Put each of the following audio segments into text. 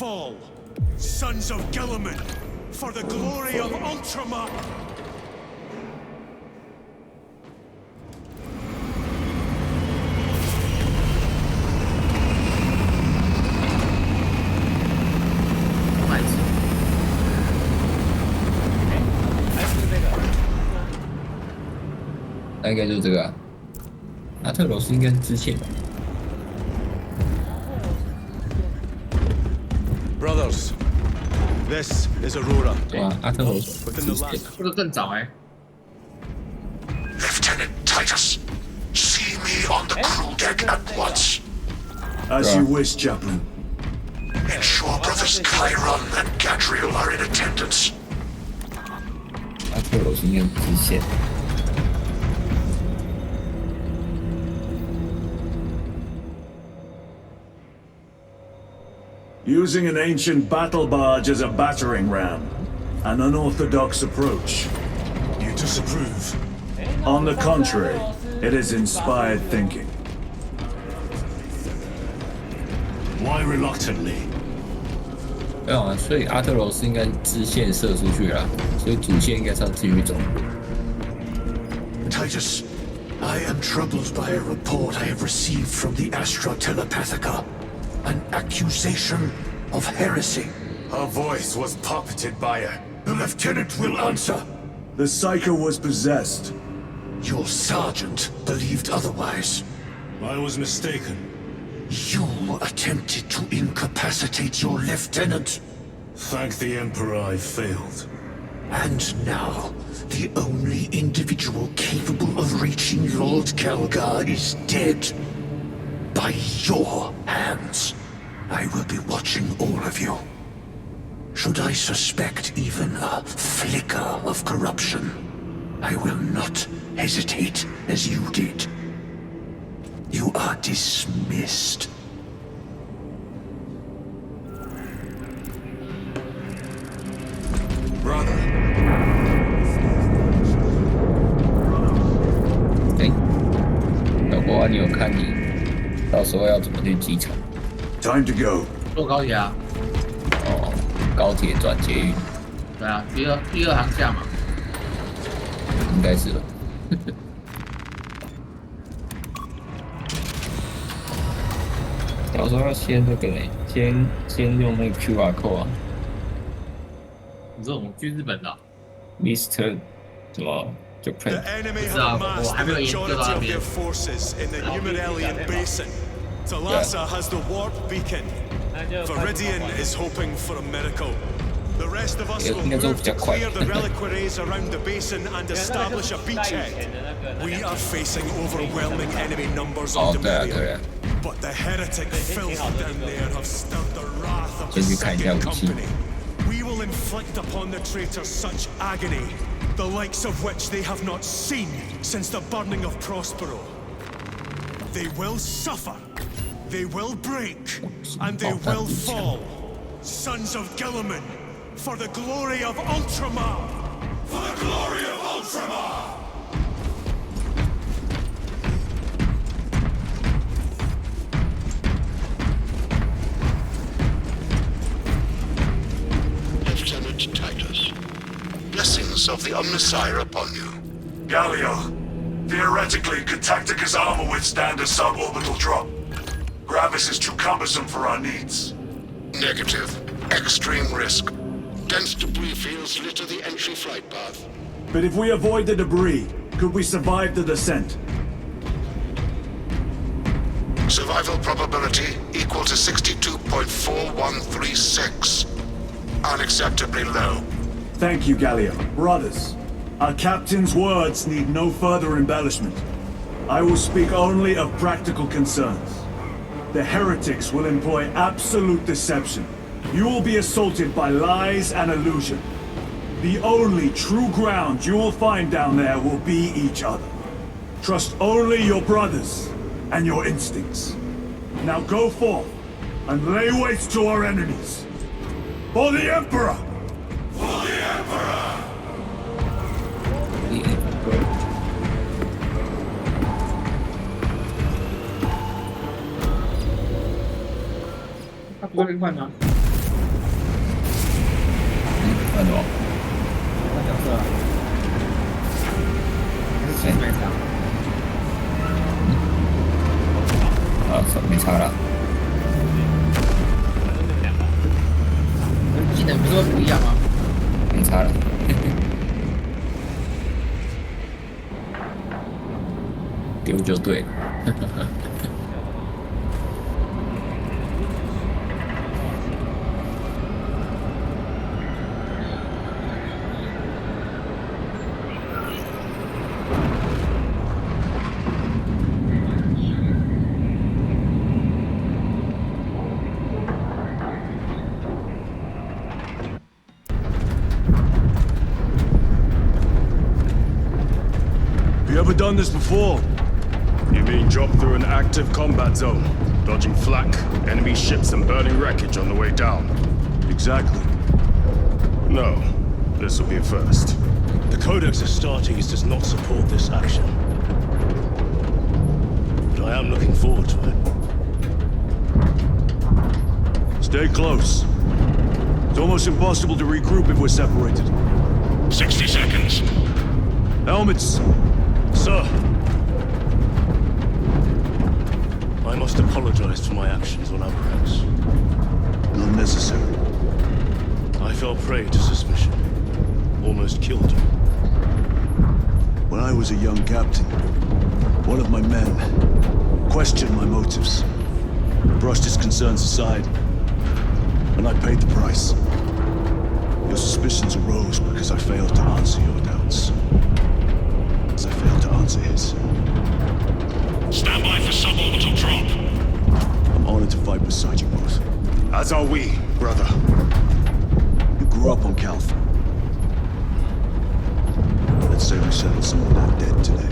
fall. Sons of Gilliman, for the glory of Ultramar. 那应该就是这个啊。阿特罗斯应该是支线吧。 Brothers, this is Aurora. 对啊，阿特罗斯支线。这个更早哎。Lieutenant Titus, see me on the crew deck at once. As you wish, Chaplain. Ensure brothers Chiron and Gadriel are in attendance. 阿特罗斯应该是支线。 Using an ancient battle barge as a battering ram. An unorthodox approach. You disapprove? On the contrary, it is inspired thinking. Why reluctantly? 没有啊，所以阿特罗斯应该支线射出去了，所以主线应该是要继续走。 Titus, I am troubled by a report I have received from the Astra Telepathica. An accusation of heresy. Her voice was puppeted by her. The lieutenant will answer. The Psycho was possessed. Your sergeant believed otherwise. I was mistaken. You attempted to incapacitate your lieutenant. Thank the Emperor I failed. And now, the only individual capable of reaching Lord Kelgar is dead. By your hands. I will be watching all of you. Should I suspect even a flicker of corruption, I will not hesitate as you did. You are dismissed. Brother. 哎，老郭啊，你有看你到时候要怎么去机场？ Time to go. 坐高铁啊。哦，高铁转捷运，对啊，第二航厦嘛。应该是吧。到时候要先那个嘞，先用那个 QR code 啊。你说我们去日本的、啊、Mr. 什么 Japan？ The enemy 不知道， have 我 amassed 还没 the 有研究到 majority 那 of 边 their。forces in the Numeralian Basin. Talassa has the warp beacon. Viridian is hoping for a miracle. The rest of us will move to clear the reliquaries around the basin and establish a beachhead. We are facing overwhelming enemy numbers on Demeria. But the heretic filth down there have stirred the wrath of the Second Company. We will inflict upon the traitors such agony, the likes of which they have not seen since the burning of Prospero. They will suffer, they will break, and they will fall. Sons of Gilliman, for the glory of Ultramar! For the glory of Ultramar! Lieutenant Titus, blessings of the Omnissiah upon you. Galio, theoretically, could Tactica's armor withstand a suborbital drop? Gravis is too cumbersome for our needs. Negative. Extreme risk. Dense debris fields litter the entry flight path. But if we avoid the debris, could we survive the descent? Survival probability equal to 62.4136. Unacceptably low. Thank you, Galio. Brothers, our captain's words need no further embellishment. I will speak only of practical concerns. The heretics will employ absolute deception. You will be assaulted by lies and illusion. The only true ground you will find down there will be each other. Trust only your brothers and your instincts. Now go forth and lay waste to our enemies. For the Emperor! For the Emperor! 他不会变快吗？看什么？换角色啊？还是其实没差？啊，没差了。跟技能不是会不一样吗？没差了。丢就对了。Have you ever done this before? You mean drop through an active combat zone, dodging flak, enemy ships and burning wreckage on the way down? Exactly. No, this will be a first. The Codex Astartes does not support this action. But I am looking forward to it. Stay close. It's almost impossible to regroup if we're separated. 60 seconds. Helmets! Sir! I must apologize for my actions on Abrax. Not necessary. I fell prey to suspicion. Almost killed you. When I was a young captain, one of my men questioned my motives, brushed his concerns aside, and I paid the price. Your suspicions arose because I failed to answer your doubts. As I failed to answer his. Stand by for suborbital drop. I'm honored to fight beside you both. As are we, brother. You grew up on Calth. Let's say we settled some of that debt today.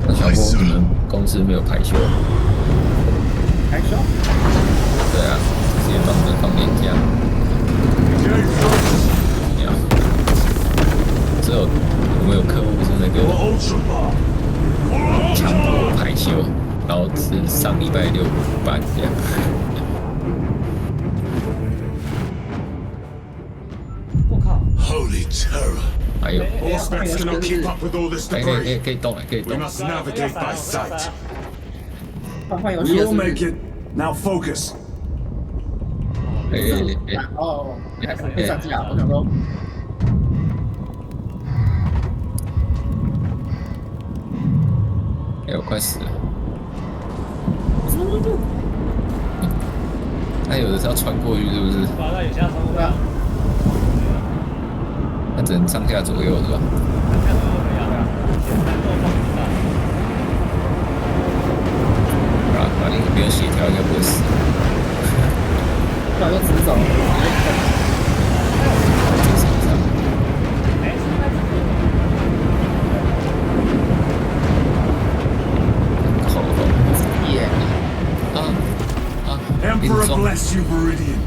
那小波你们公司没有排休？还说对啊，直接放年假。呀，只有我们有客户是那个强迫排休，然后是上礼拜六班这样。我靠， Holy terror. 还有， All specs cannot keep up with all this 可以 debris. 可以动了，可以 We 动。 must navigate by sight. 换游 We 戏了 will 是不 make 是？ it. Now focus. 哦，还可以上架，我想说，哎，我快死了。他有的是要穿过去，是不是？对啊，那只能上下左右是吧？啊，反正没有协调，应该不会死。不然就直走。这个手上，口红耶，啊， Emperor 林中 bless you, Viridian.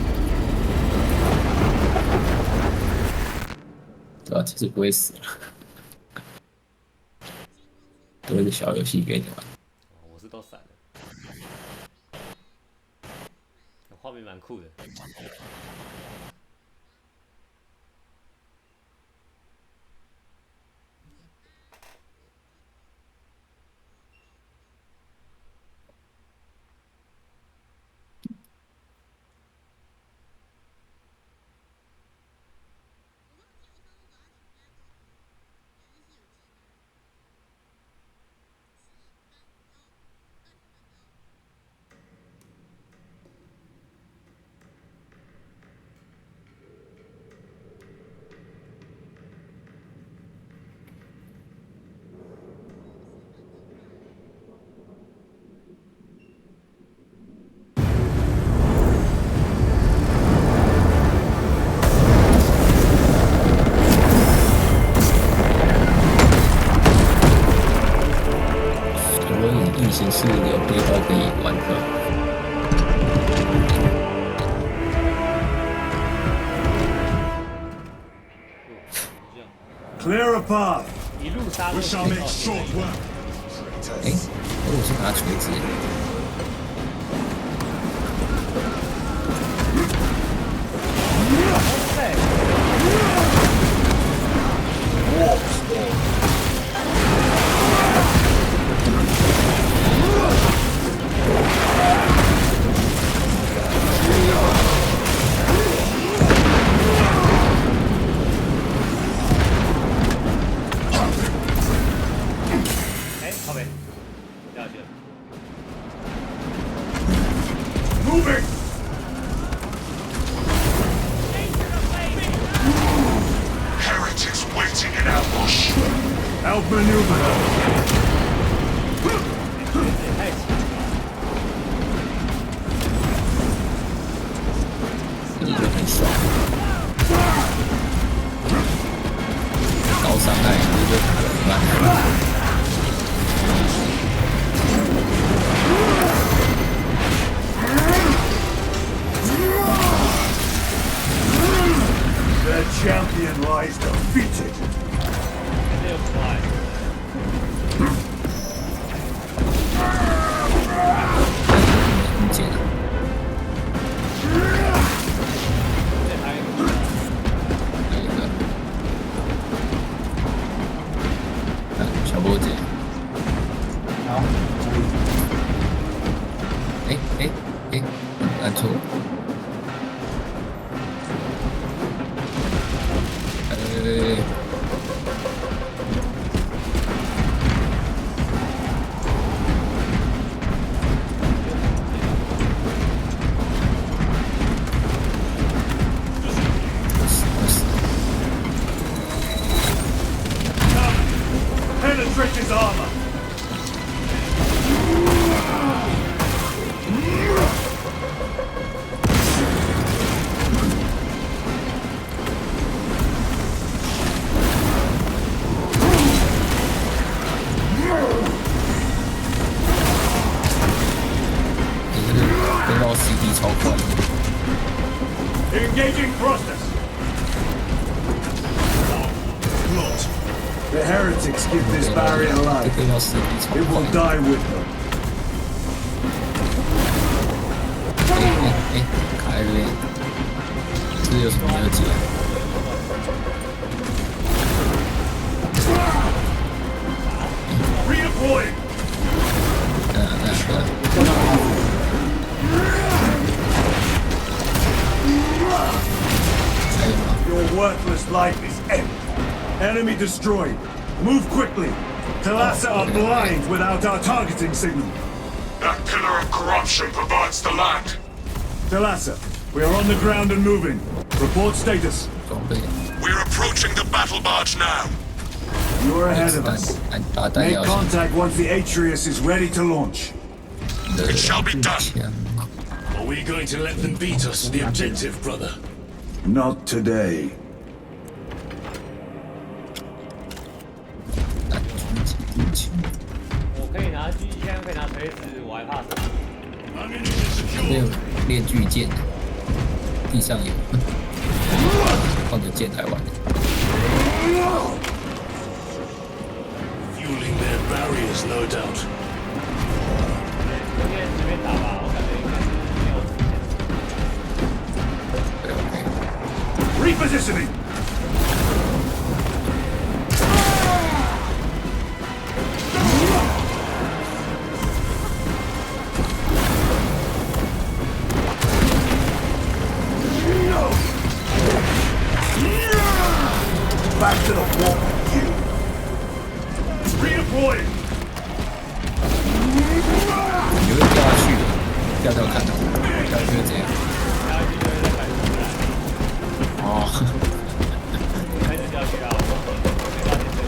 对吧？其实不会死了，多一个小游戏给你玩。我是都闪了，画面蛮酷的。异形是有背包可以玩的。Clear a path. 一路杀过 We 去。 shall make short work. 哎，我是拿锤子。对。Outmaneuver her. 也太强了。这个就很爽，高伤害这就很慢。Their champion lies defeated. 这个快。很简单。还有一个，小波姐。好，按错。Penetrate his armor. CD 超快。Engaging thrusters. The heretics give this barrier life. 这个要 CD 超 It 快。 will die with them. 卡在这边，这有什么要解？ Redeploy. Your worthless life is empty. Enemy destroyed. Move quickly. Talassa are blind without our targeting signal. That pillar of corruption provides the land. Talassa, we are on the ground and moving. Report status. 装备， We're approaching the battle barge now. You are ahead of us. 打弹 Make 药 contact once the Atreus is ready to launch. It shall be done. 枪， Are we going to let them beat us to the objective, brother? Not today. 弹狙击枪，我可以拿狙击枪，可以拿锤子，我还怕什么？ 没有练巨剑，地上有，放个剑来玩。 Fueling their barriers, no doubt. 今天随便打吧，我感觉应该是没有出现。对 Repositioning. Back to the wall, you. Redeploy. 你会掉下去的，掉掉看，掉下去会怎样？然后就会再反出来，哦，开始掉去啊！没发现这个。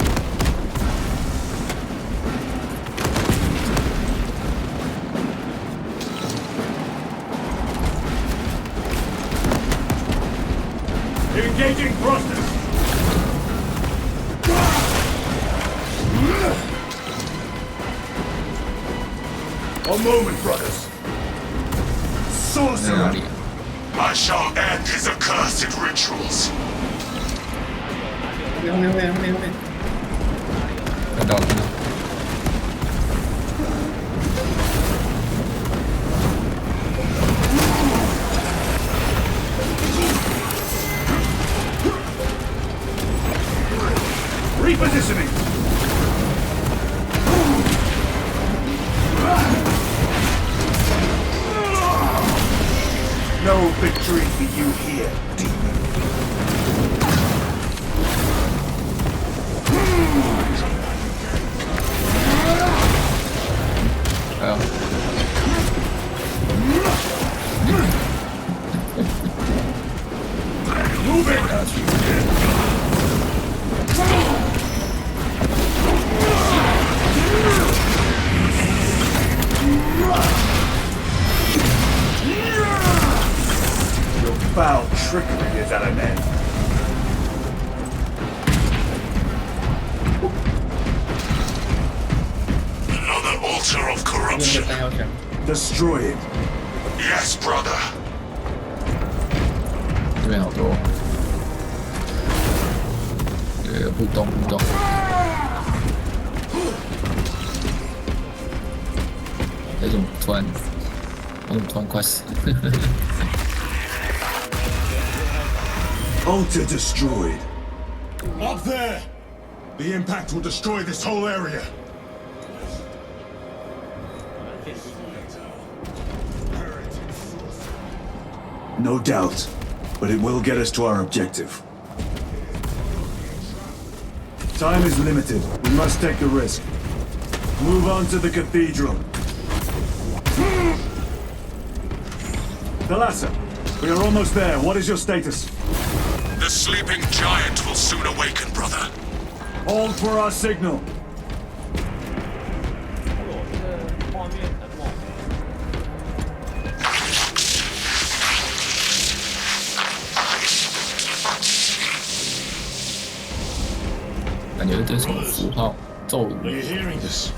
Engaging thrusters. A moment, brothers. 在哪 Sorcerer. 里？ I shall end his accursed rituals. 后面。看到看到。 Repositioning. No victory for you here, demon. Move it. foul trickery is at an end. Another altar of corruption. Destroy it. Yes, brother. 这边好多，互动。那种突然快死。Altar destroyed. Up there! The impact will destroy this whole area. No doubt, but it will get us to our objective. Time is limited. We must take the risk. Move on to the cathedral. Thalassa, we are almost there. What is your status? The sleeping giant will soon awaken, brother. Hold for our signal. 这画面很猛。感觉这是什么符号咒语？ Are you hearing this?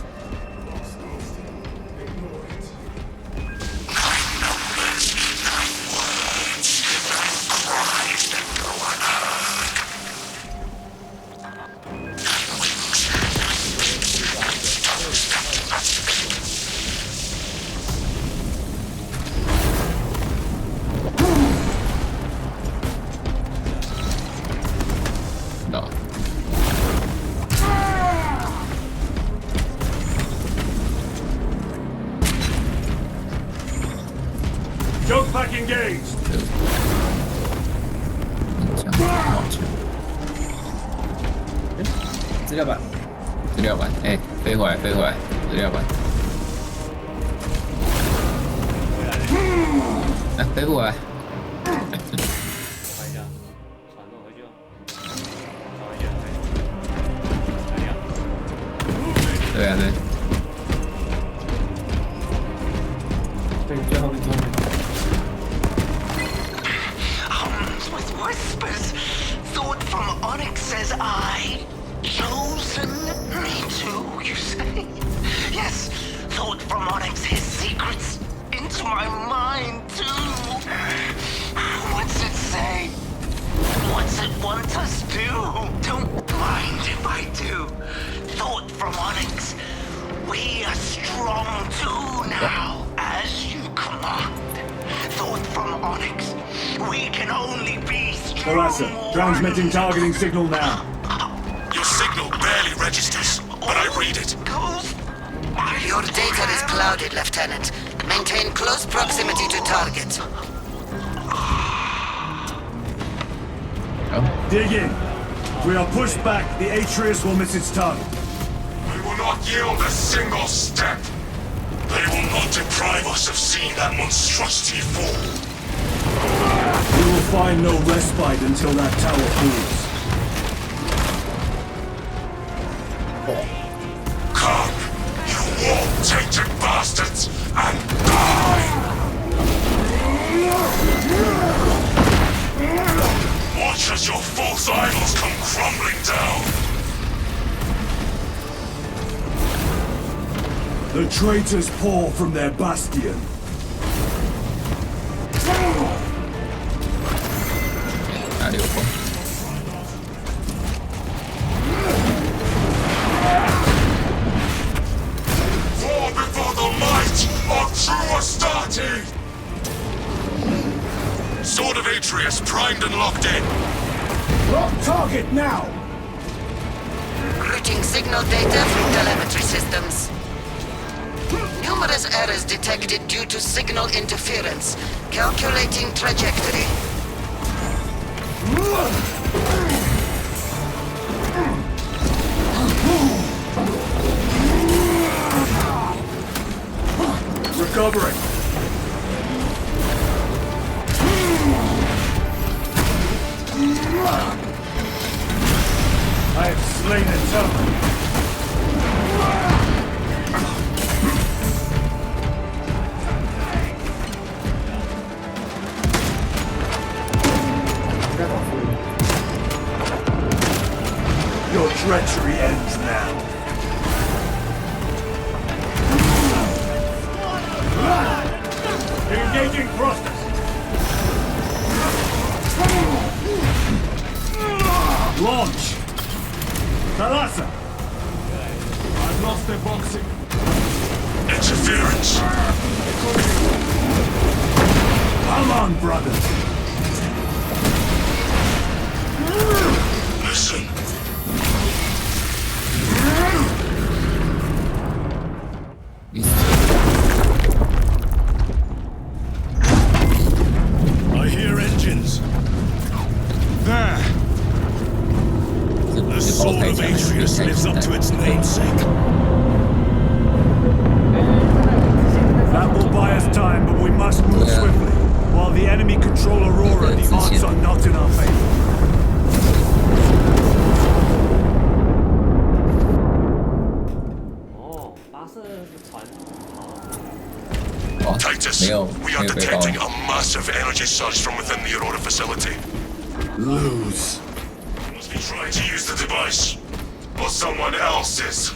Joke pack engaged. 资料板，资料板，飞回来，资料板，飞不回来。看一下，传送回去哦。找一下，对啊，对。对，最后面。 With whispers, thought from Onyx says I. Chosen me too, you say? Yes, thought from Onyx his secrets into my mind too. What's it say? What's it want us to do? Don't mind if I do. Thought from Onyx, we are strong too now, as you command. Thought from Onyx, we can only be strong. Thalassa, transmitting targeting signal now. Your signal barely registers, but I read it. Your data is clouded, Lieutenant. Maintain close proximity to target. Dig in. If we are pushed back, the Atreus will miss its target. We will not yield a single step. They will not deprive us of seeing that monstrosity fall. We will find no respite until that tower falls. Come, you war-tainted bastards, and die! Watch as your false idols come crumbling down. The traitors pour from their bastion. War before the might of true Astarte! Sword of Atreus primed and locked in. Lock target now! Routing signal data from telemetry systems. Numerous errors detected due to signal interference. Calculating trajectory. Recovering. I have slain a token. treachery ends now. Engaging thrusters. Launch. Thalassa. I've lost their boxing. Interference. Come on, brothers. Listen. I hear engines. There! The sword of Atreus lives up to its namesake. That will buy us time, but we must move swiftly. While the enemy control Aurora, the odds are not in our favor. Titus, we are detecting a massive energy surge from within the Aurora facility. Lose. Must be trying to use the device. Or someone else is.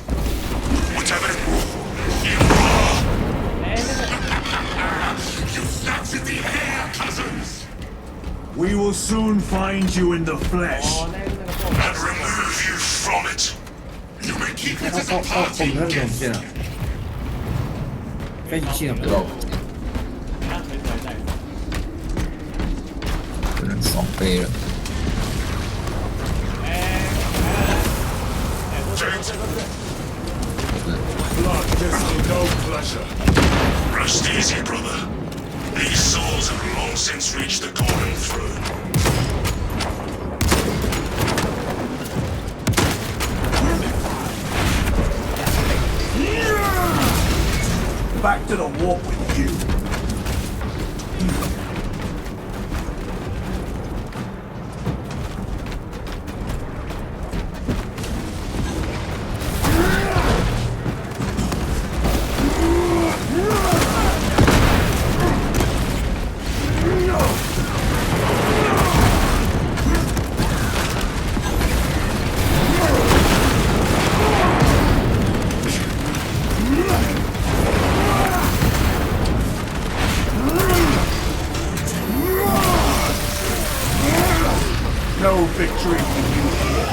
Whatever. You snapped in the air, cousins! We will soon find you in the flesh. And remove you from it. You may keep it as a party 那种线啊，飞行器啊，不能双飞了。 Blood gives me no pleasure. Rest easy, brother. These souls have long since reached the golden throne. Back to the warp with you. No victory for you here.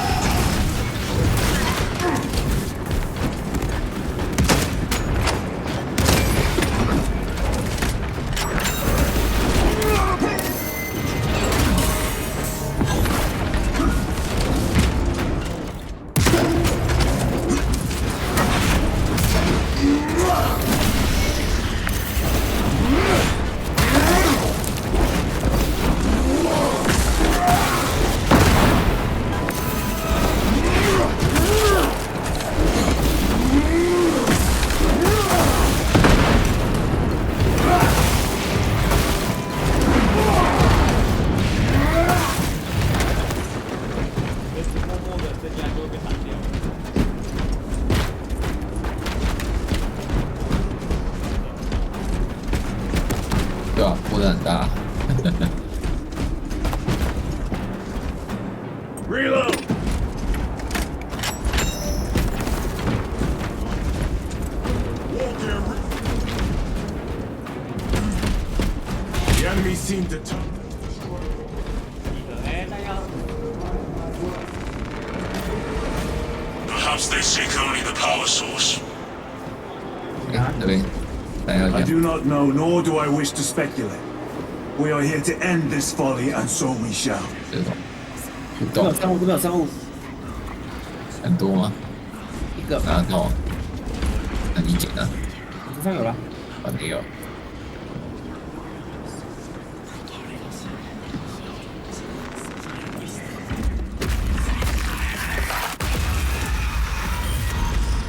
Reload! The enemy seemed to turn. Perhaps they seek only the power source. I do not know, nor do I wish to speculate. We are here to end this folly, and so we shall. 这边有商务，这边有商务，很多吗？一个，拿得到？那你捡啊？我手上有了。啊，没有。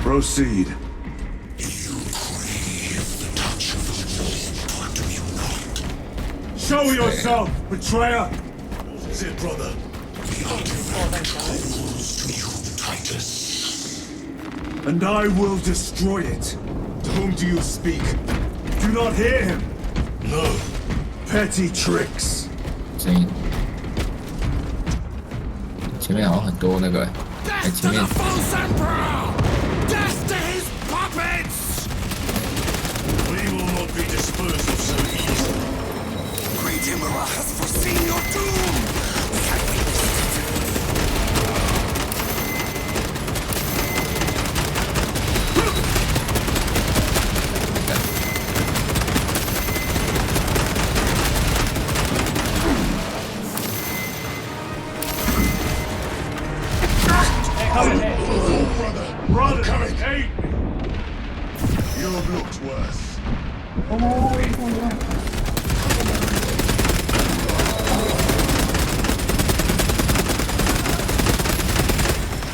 Proceed. You crave the touch of the Lord, do you not? Show yourself, betrayer! Is it, brother? The artifact calls to you, Titus. And I will destroy it. To whom do you speak? Do not hear him. No. Petty tricks. 声音。前面好像很多那个。Death to the false emperor! Death to his puppets! We will not be disposed of so easily. Great Emperor has foreseen your doom! We have witnessed it. Brother, aid me! You have looked worse.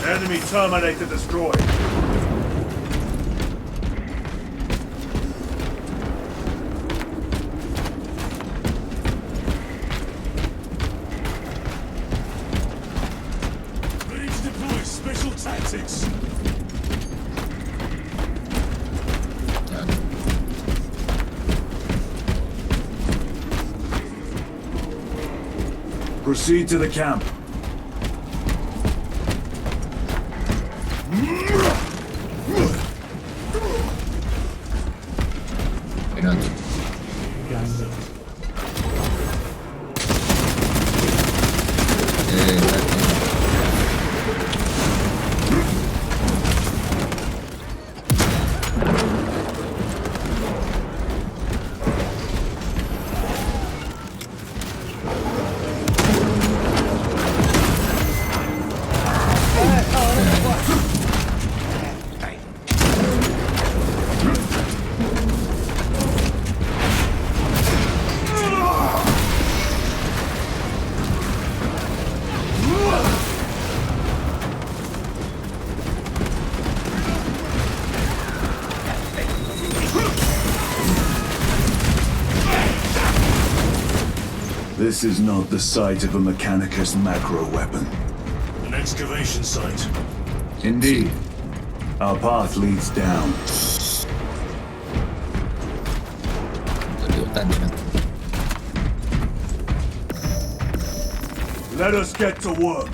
Enemy Terminator destroyed. Ready to deploy special tactics. Proceed to the camp. This is not the site of a Mechanicus macro weapon. An excavation site. Indeed. Our path leads down. 榴弹枪。 Let us get to work.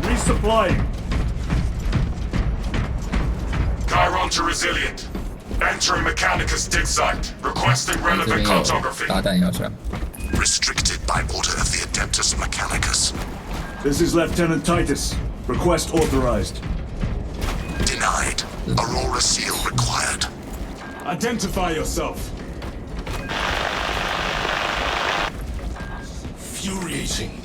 Resupplying. Chiron to Resilient. Entering Mechanicus dig site. Requesting 这 relevant 边有 cartography. 大弹药箱。 Restricted by order of the Adeptus Mechanicus. This is Lieutenant Titus. Request authorized. Denied. Aurora seal required. Identify yourself. Infuriating.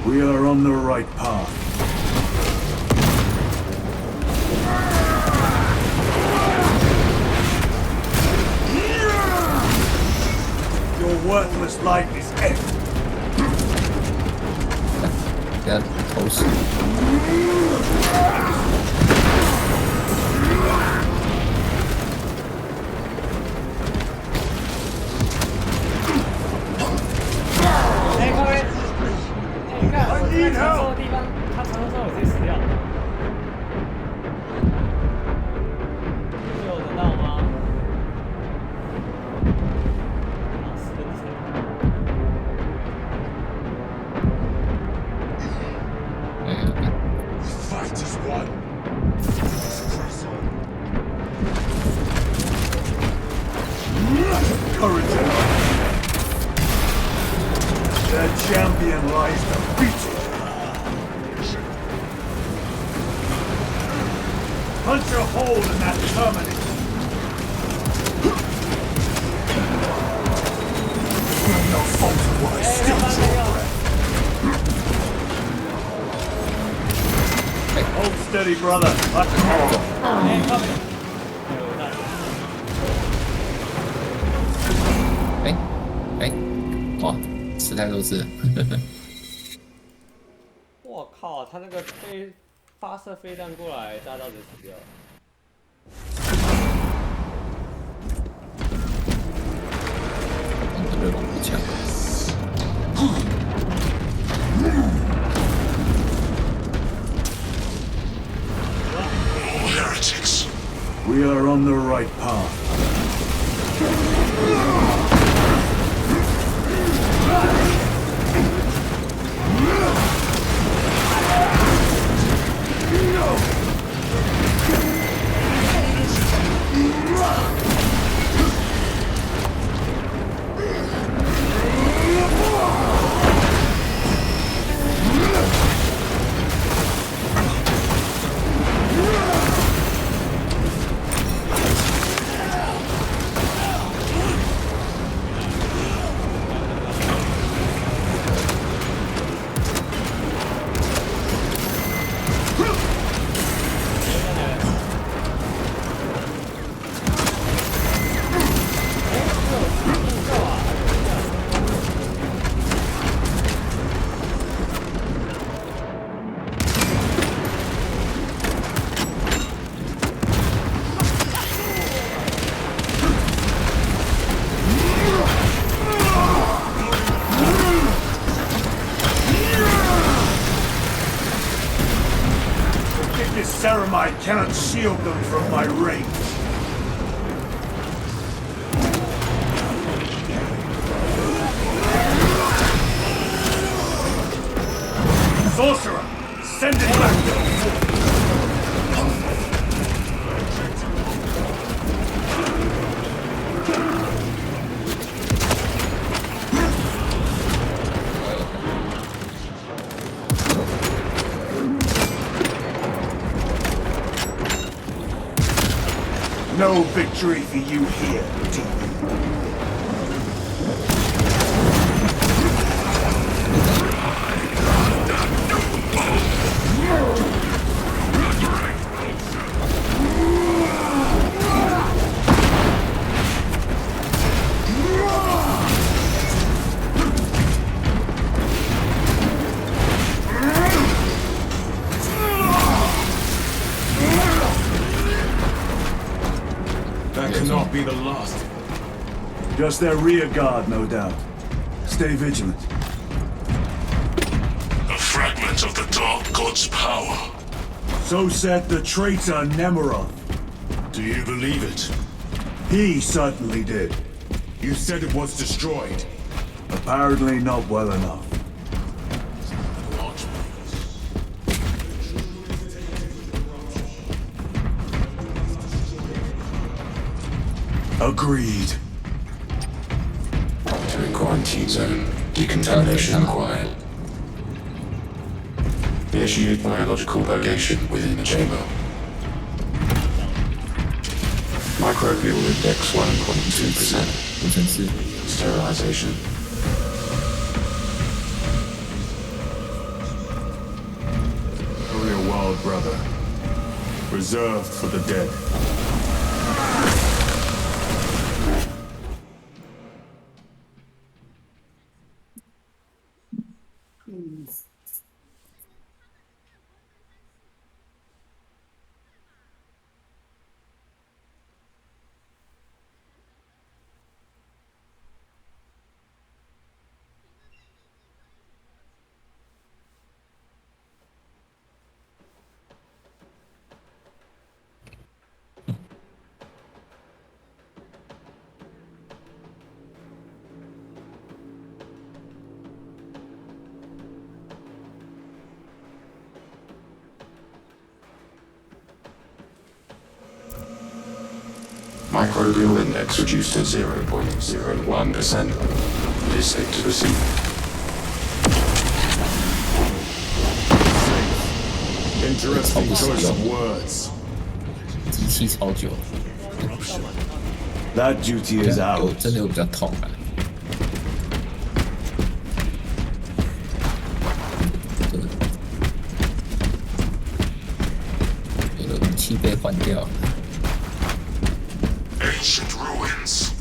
We are on the right path. Your worthless life is end. 给他投死。哎，各位，你看我在承受的地方，他承受之后我直接死掉。救得到吗？啊，死跟谁？ Fight is won. Courage enough. Their champion lies defeated. Punch a hole in that terminus. No fault while I still breath. Hold steady, brother. Let's go. 哎，靠边！哇，死太多次了。我靠，他那个发射飞弹过来，炸到直接死掉了。热龙步枪。on the right path. Ceramide cannot shield them from my range. Sorcerer, send it back to the No victory for you here, demon. Cannot be the last. Just their rear guard, no doubt. Stay vigilant. A fragment of the Dark God's power. So said the traitor Nemeroth. Do you believe it? He certainly did. You said it was destroyed. Apparently not well enough. Agreed. Entering quarantine zone. Decontamination required. Initiate biological purgation within the chamber. Microbial index 1.2%. Sterilization. Only a wild brother. Reserved for the dead. Microbial index reduced to 0.01%. It is safe to proceed. Interesting choice of words. 机器超久， That duty is 有 ours. 真的有比较痛啊。有的武器被换掉了。 Ancient ruins.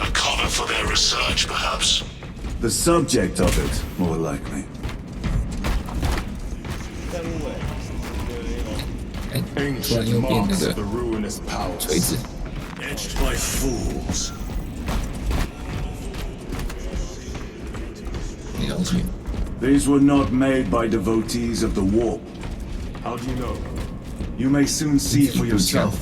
A cover for their research, perhaps. The subject of it, more likely. 哎，突然又变那个 The ruinous powers. 锤子。 Edged by fools. 没东西。 These were not made by devotees of the warp. How do you know? You may soon see for yourself.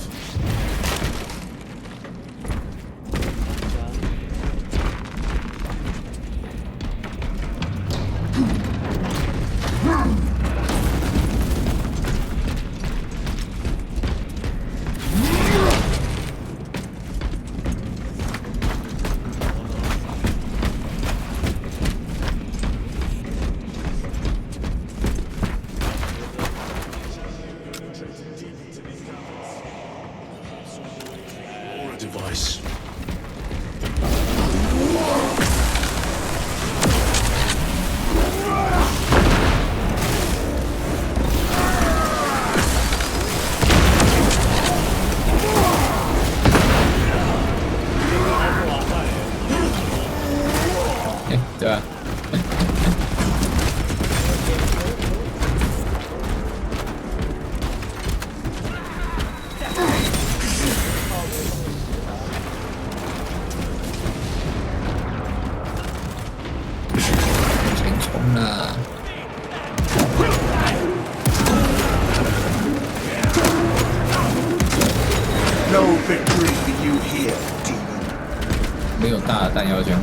对吧？先冲啦！ No victory for you here, demon. 没有大的弹药枪。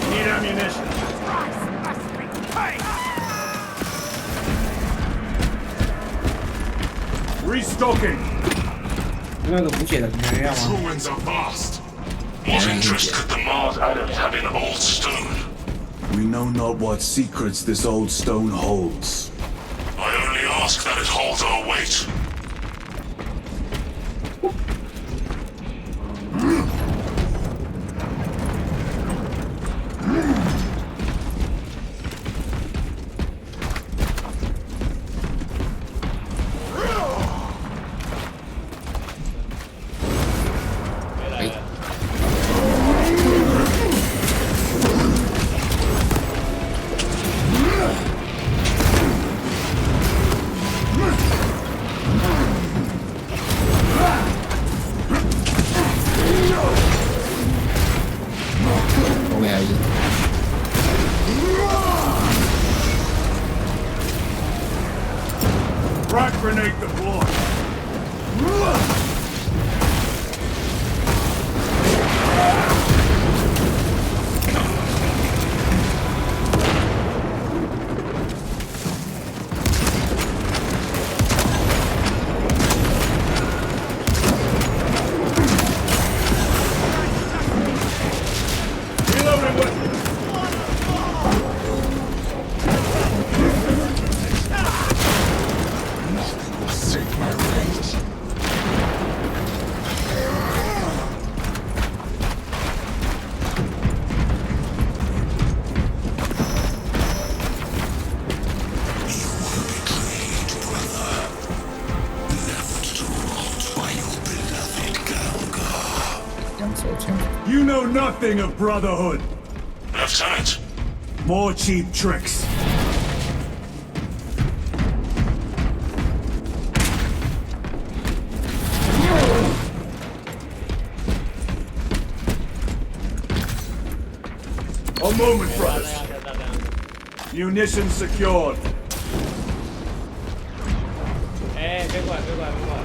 Need ammunition. Restocking. 那个补血的没人要 Its 吗？ ruins are vast. What interest could the Mars adepts have in old stone? We know not what secrets this old stone holds. I only ask that it holds our weight. Frag grenade deployed. Reloading with Save my rage. You know nothing of brotherhood. Lieutenant, More cheap tricks. A moment, brothers. Munitions secured. 哎，别管，别管，别管。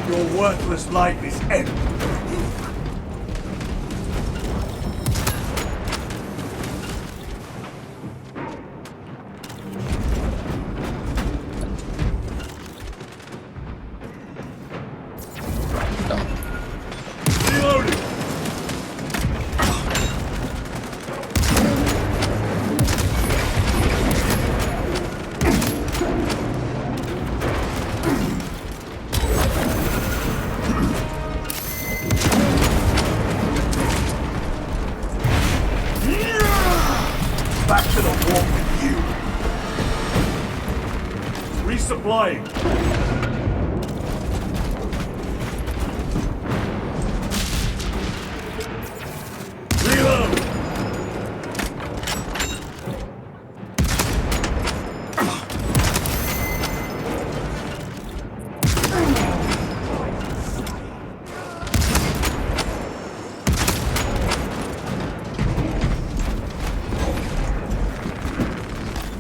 Your worthless life is empty. Reloading. Back to the war with you. Resupplying. Reload.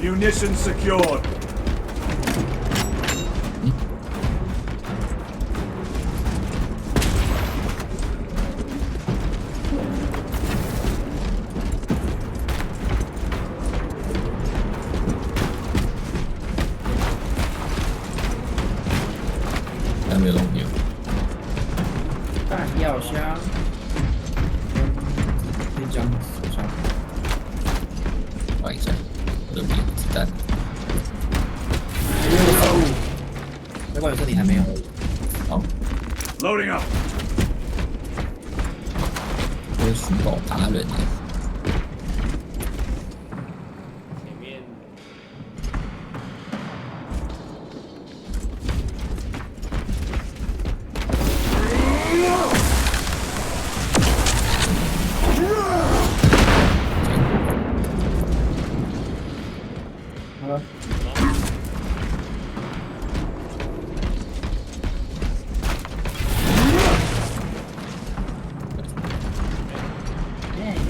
Munitions secured.还没有东西。弹药箱，一张手上。换一下，我的免子弹。没关系，这里还没有。好， Loading up. 这是寻宝达人耶。前面了。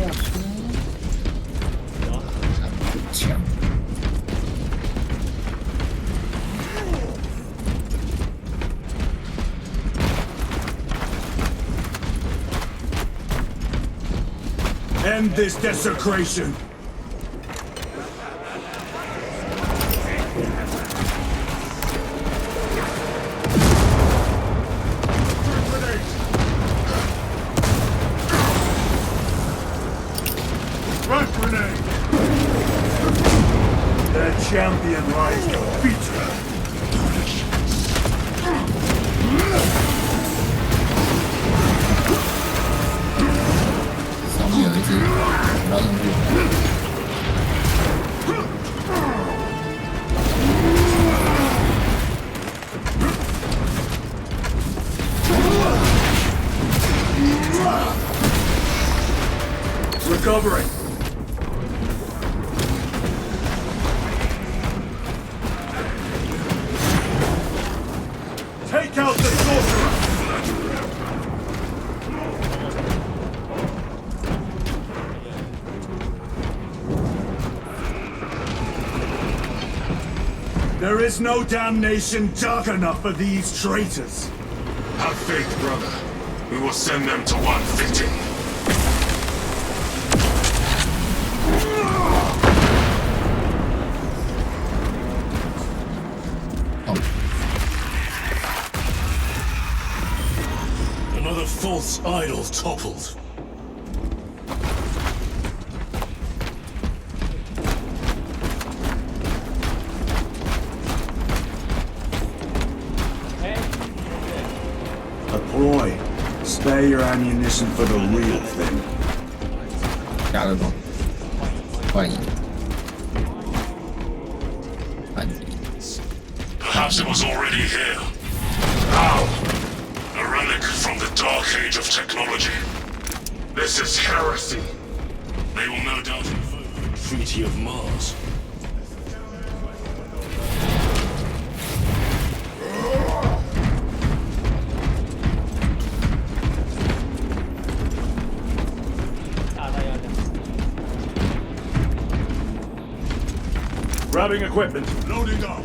要吃。强。End this desecration. Frag grenade. Their champion lies defeated. 上面有一只拉上去。Recovering. Take out the sorcerer. There is no damnation dark enough for these traitors. Have faith, brother. We will send them to 150. Another false idol toppled. Deploy. Spare your ammunition for the real thing. 加个光，换一，换一。 Perhaps it was already here. How? A relic from the dark age of technology. This is heresy. They will no doubt invoke the Treaty of Mars. Grabbing equipment. Loading up.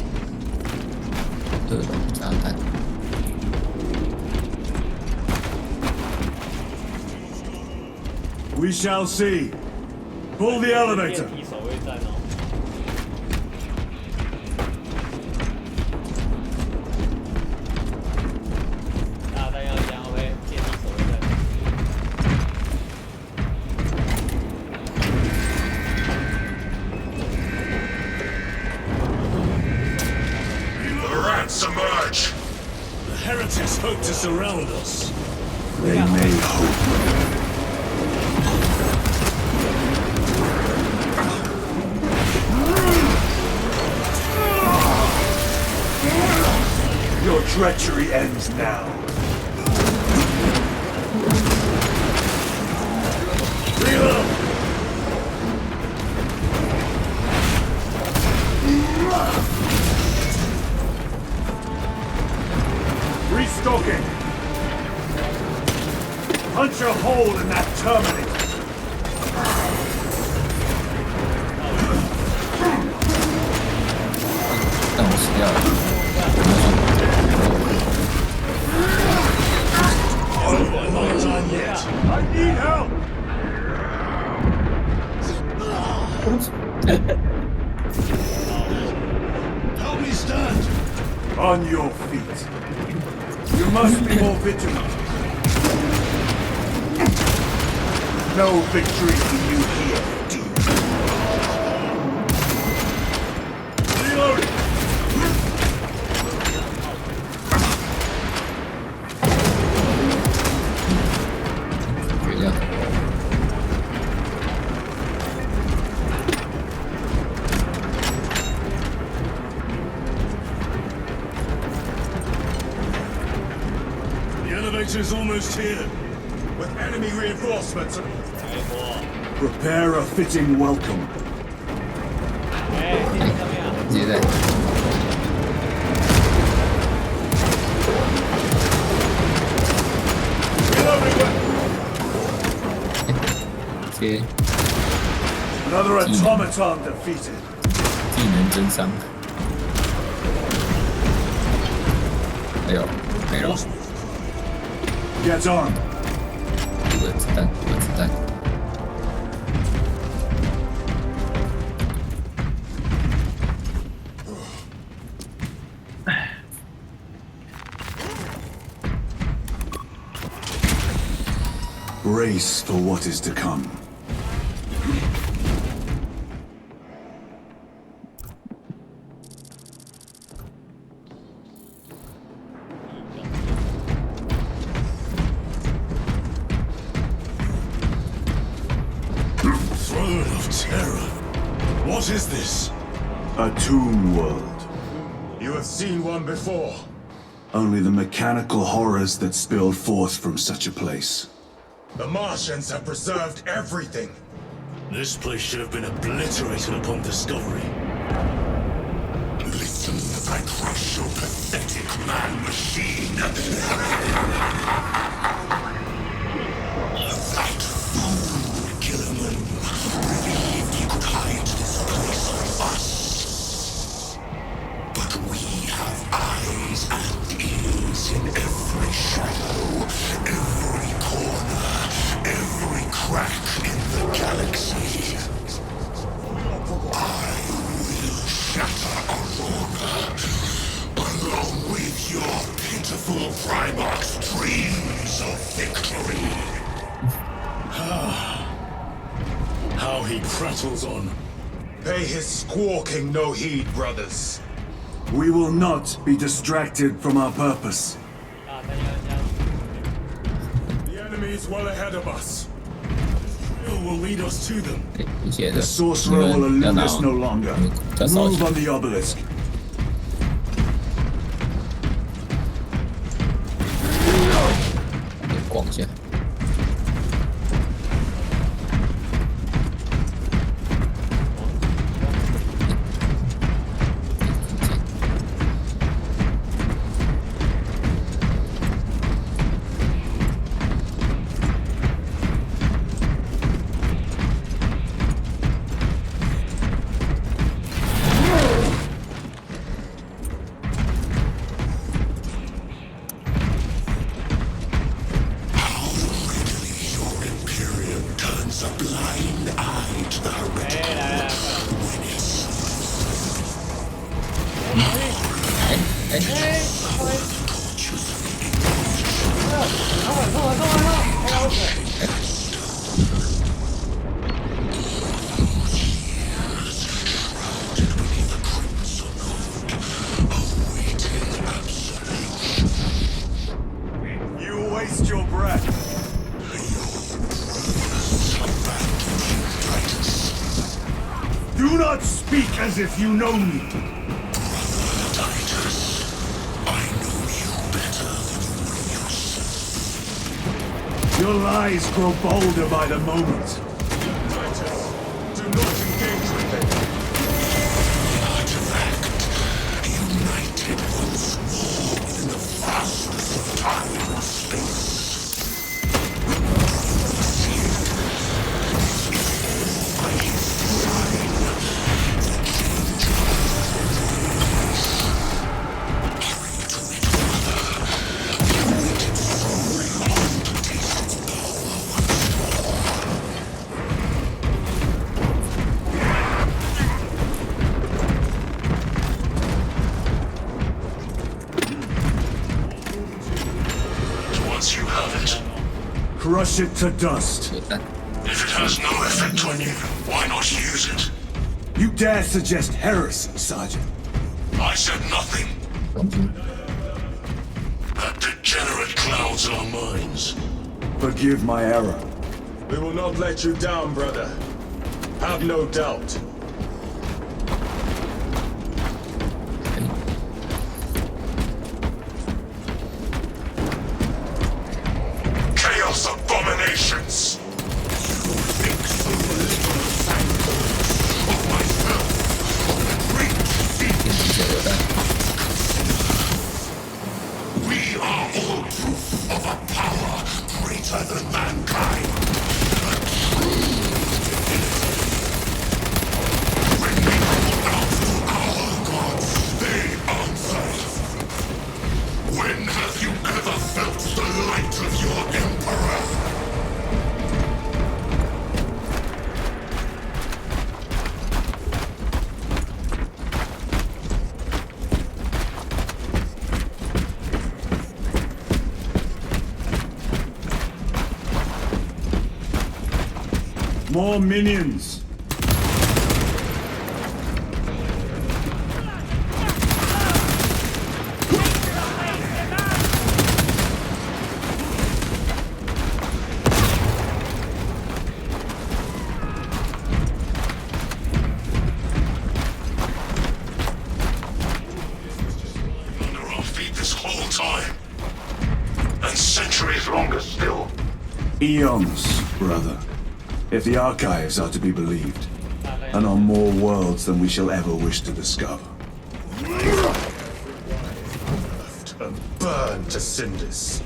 这种炸弹， We shall see. Pull the elevator. 电梯守卫战哦。大弹要加 OK， 电梯守卫战。The rats emerge. The heretics hope to surround us. They may hope. Your treachery ends now. Reload! Restocking! Punch a hole in that terminator! Not done yet. I need help! Help me stand. On your feet. You must be more vigilant. No victory for you here, dude. Reloading! The elevator's almost here. With enemy reinforcements. 开火！ Prepare a fitting welcome. 哎，电梯上面啊！直接在。接 Another automaton defeated. 技能增伤。哎呦，没了。 Get on. 补个子弹，补个子弹。 Brace for what is to come. Throne of Terror. What is this? A tomb world. You have seen one before. Only the mechanical horrors that spilled forth from such a place. The Martians have preserved everything. This place should have been obliterated upon discovery. Listen as I crush your pathetic man-machine. That fool, Gilliman, believed he could hide this place from us. But we have eyes and ears in every shadow, every corner, every crack in the galaxy. I will shatter Aurora, along with your pitiful Primarch's dreams of victory. How he prattles on. Pay his squawking no heed, brothers. We will not be distracted from our purpose. The enemy is well ahead of us. Who will lead us to them? 一些 The 的， sorcerer will 你们要 elude 拿 us no longer. 再烧 Move 起 on the obelisk. 逛一下。Turns a blind eye to the heretical. You waste your breath. Do not speak as if you know me. Titus, I know you better than you know yourself. Your lies grow bolder by the moment. Titus, do not engage with them. The artifact united once more within the vastness of time and space. Once you have it, Crush it to dust. 有弹， if it has no effect on you, why not use it? You dare suggest heresy, Sergeant? I said nothing. 攻击。 That degenerate clouds our minds. Forgive my error. We will not let you down, brother. Have no doubt. Chaos abominations! You think so little samples of myself that reach the More minions. Eons, brother. If the archives are to be believed, and on more worlds than we shall ever wish to discover. And burn to cinders.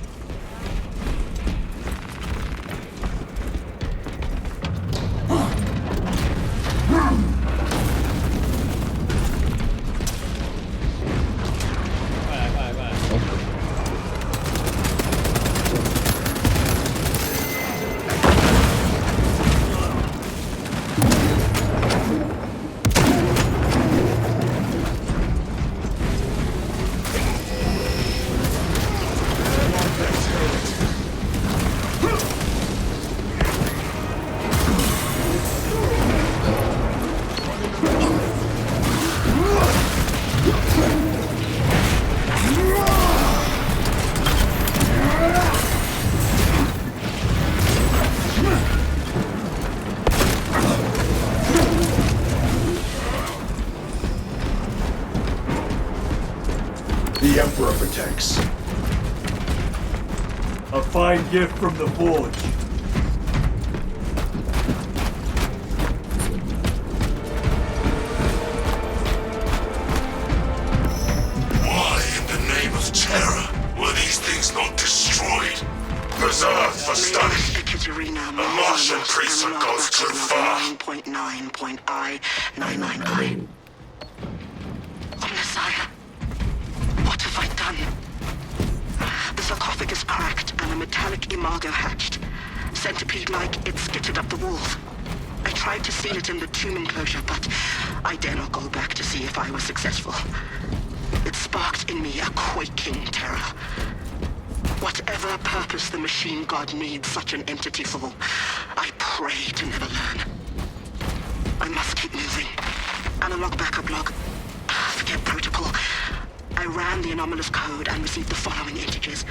The Emperor protects. A fine gift from the Forge. Why, in the name of terror, were these things not destroyed? Preserved for study. A Martian priest goes too far. 9.9.I999I. Messiah, what have I done? The sarcophagus cracked and a metallic imago hatched. Centipede-like, it skittered up the walls. I tried to seal it in the tomb enclosure, but I dare not go back to see if I was successful. It sparked in me a quaking terror. Whatever purpose the machine god needs such an entity for, I pray to never learn. I must keep moving. Analog backup log. Forget protocol. I ran the anomalous code and received the following integers.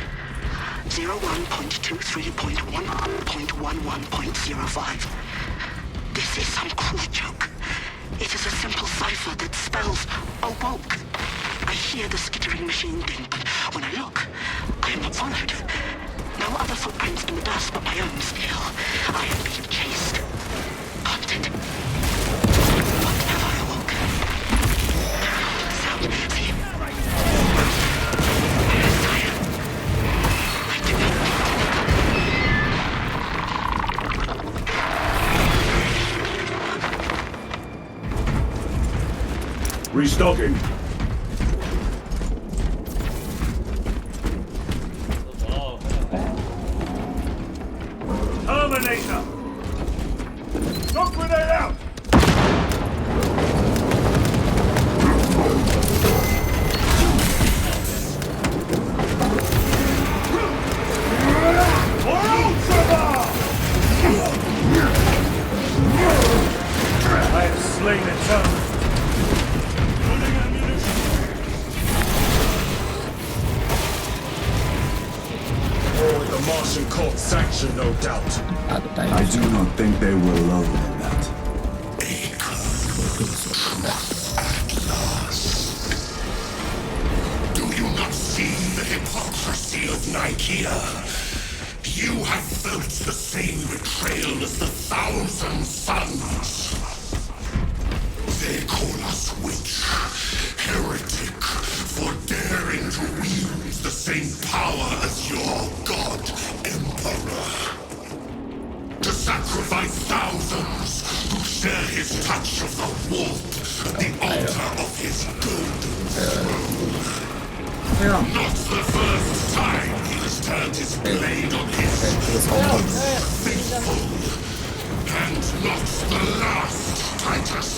01.23.11.11.05. This is some cruel joke. It is a simple cipher that spells awoke. I hear the skittering machine ding, but when I look, I am not followed. No other footprints in the dust but my own still. I am being chased. Hunted. What have I awoke? Sound, see? Messiah. I do not Restocking. Terminator! Shock grenade out! For Ultramar! I have slain the terminal. Loading ammunition. Or with the Martian court sanction, no doubt. I do not think they were alone in that. At last. Do you not see the hypocrisy of Nicaea? You have felt the same betrayal as the thousand suns. They call us witch, heretic, for daring to wield the same power as your god, Emperor. To sacrifice thousands who share his touch of the warp at the altar of his golden throne. Not the first time he has turned his blade on his faithful. And not the last, Titus.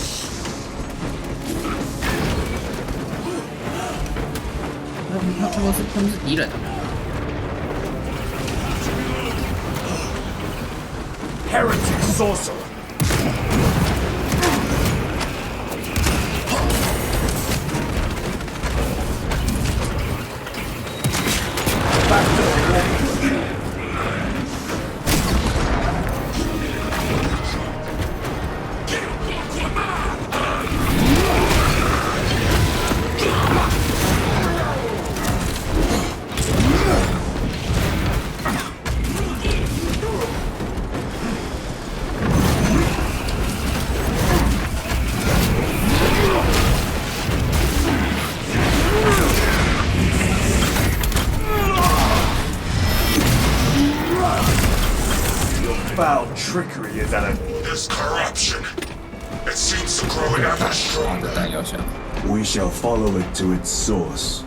他们是敌人。 Heretic sorcerer! trickery is at an... This corruption, it seems to grow ever 的 stronger. 弹药箱， We shall follow it to its source.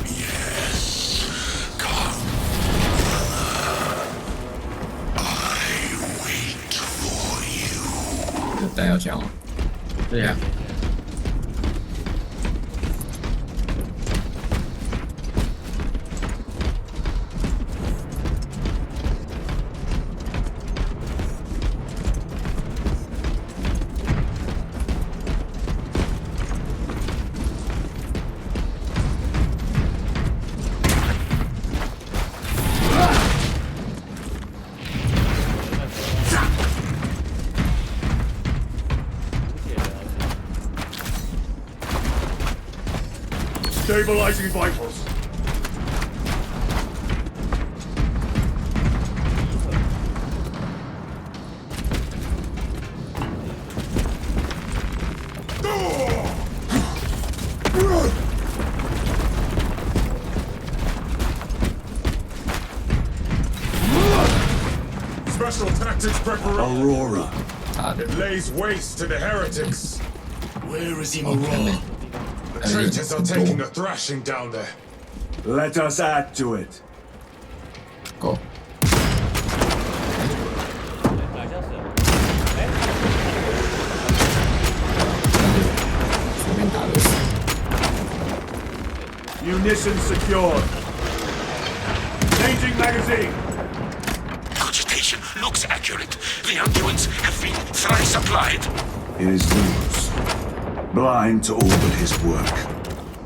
Yes, come. I wait for you. 有弹药箱哦。对呀、Stabilizing vitals. Special tactics preparation. Aurora. 他的 Lays waste to the heretics. Where is Immoral? The 还没 traitors are taking a thrashing down there. Let us add to it. Go。好像是。随便打都死。 Munitions secured. Changing magazine. Cogitation looks accurate. The unguents have been thrice applied. It is Luz. Blind to all but his work.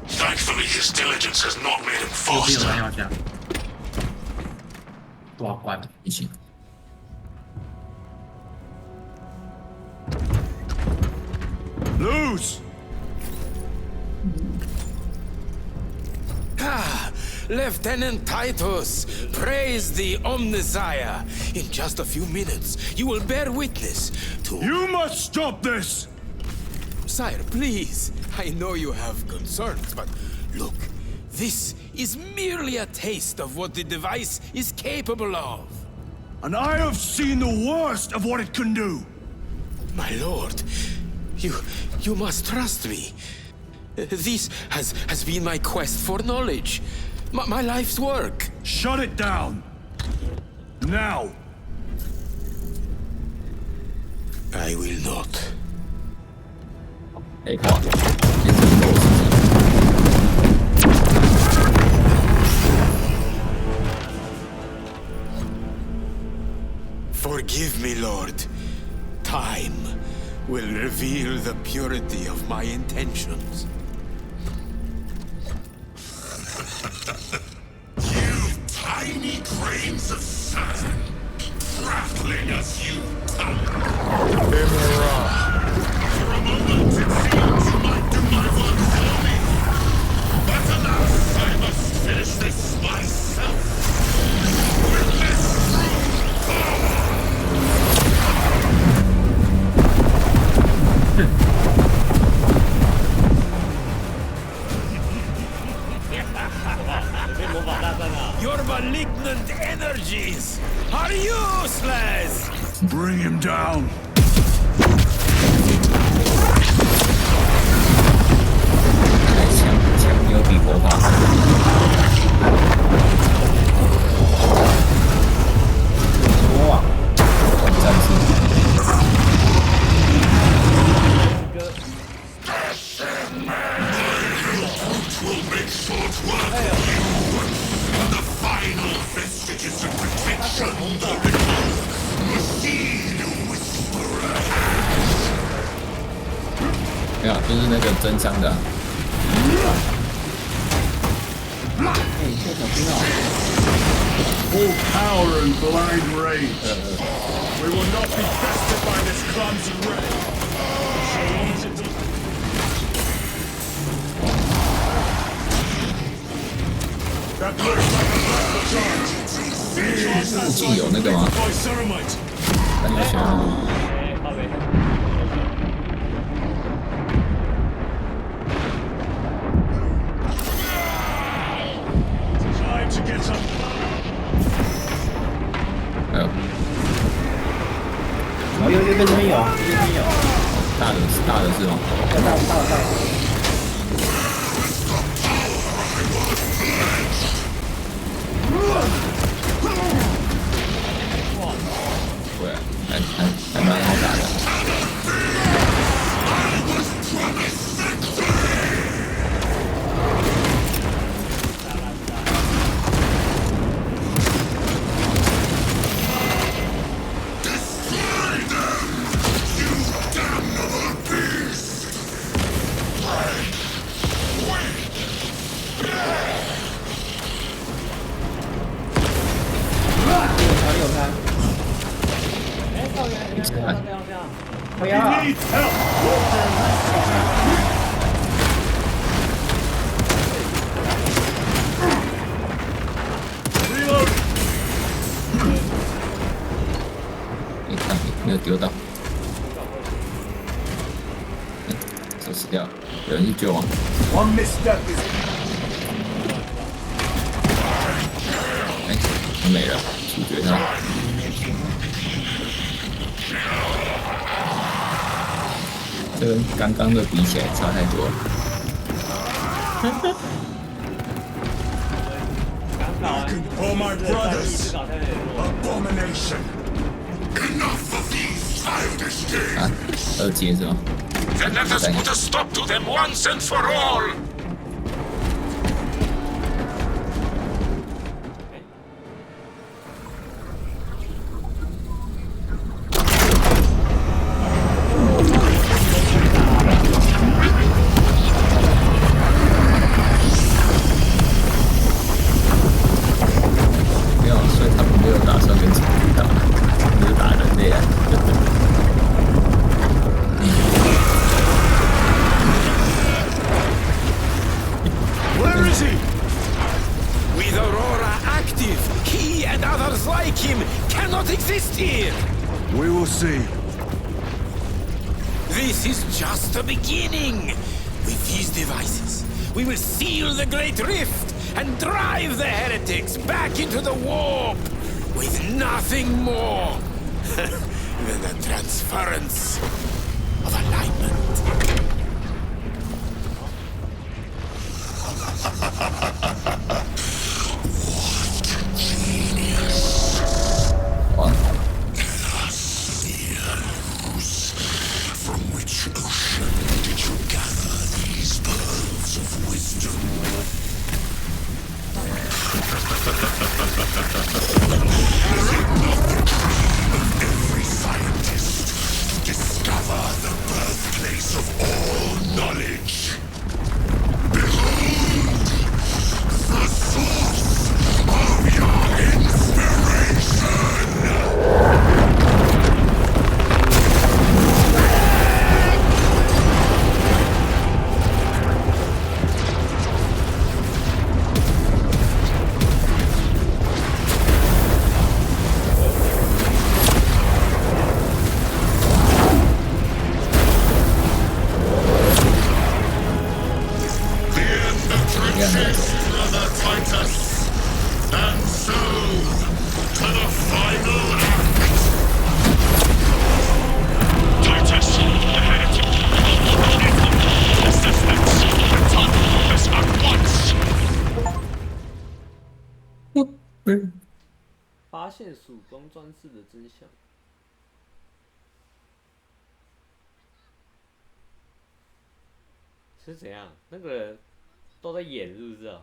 Thankfully, his diligence has not made him 右边有 faster. 弹药箱，多少关？一起。 Luz! Ah, Lieutenant Titus, praise the Omnisire. In just a few minutes, you will bear witness to... You must stop this! Sire, please. I know you have concerns, but look, this is merely a taste of what the device is capable of. And I have seen the worst of what it can do. My lord, you must trust me. This has been my quest for knowledge. My life's work. Shut it down. Now. I will not. 黑化，变成肉食。 Forgive me, Lord. Time will reveal the purity of my intentions. You tiny grains of sand, prattling as you tumble. For a moment, it seems you might do my work for me. But alas, I must finish this myself. With this true power. 被魔法大战了。 Your malignant energies are useless! Bring him down. 枪没有比魔法好。哇！战士。 Will make short work of you. The final vestiges of protection will become machine whisperer. 没有，就是那个真枪的啊。Full power and blind rage. We will not be bested by this clumsy ray. That looks like a rifle charge. 附近有那个吗？ By Ceramite. 弹药箱。哎，靠北。 Time to get up. 还有。是吗？到。对，还蛮好打的。不要。Need help! 没有丢到，手死掉了，有人去救我。One misstep is 哎，没了，处决他。这跟刚刚的比起来差太多了。Oh my brothers! Abomination! Enough of these childish games! 啊，2阶是吗？ Then let us put a stop to them once and for all! We will see. This is just the beginning. With these devices, we will seal the Great Rift and drive the heretics back into the warp with nothing more than the transference of alignment. What genius! From which ocean did you gather these pearls of wisdom? Is it not the dream of every scientist to discover the birthplace of all knowledge? Behold, the source of your inspiration! Where? 发现曙光装置的真相。是怎样？那个人都在演，是不是啊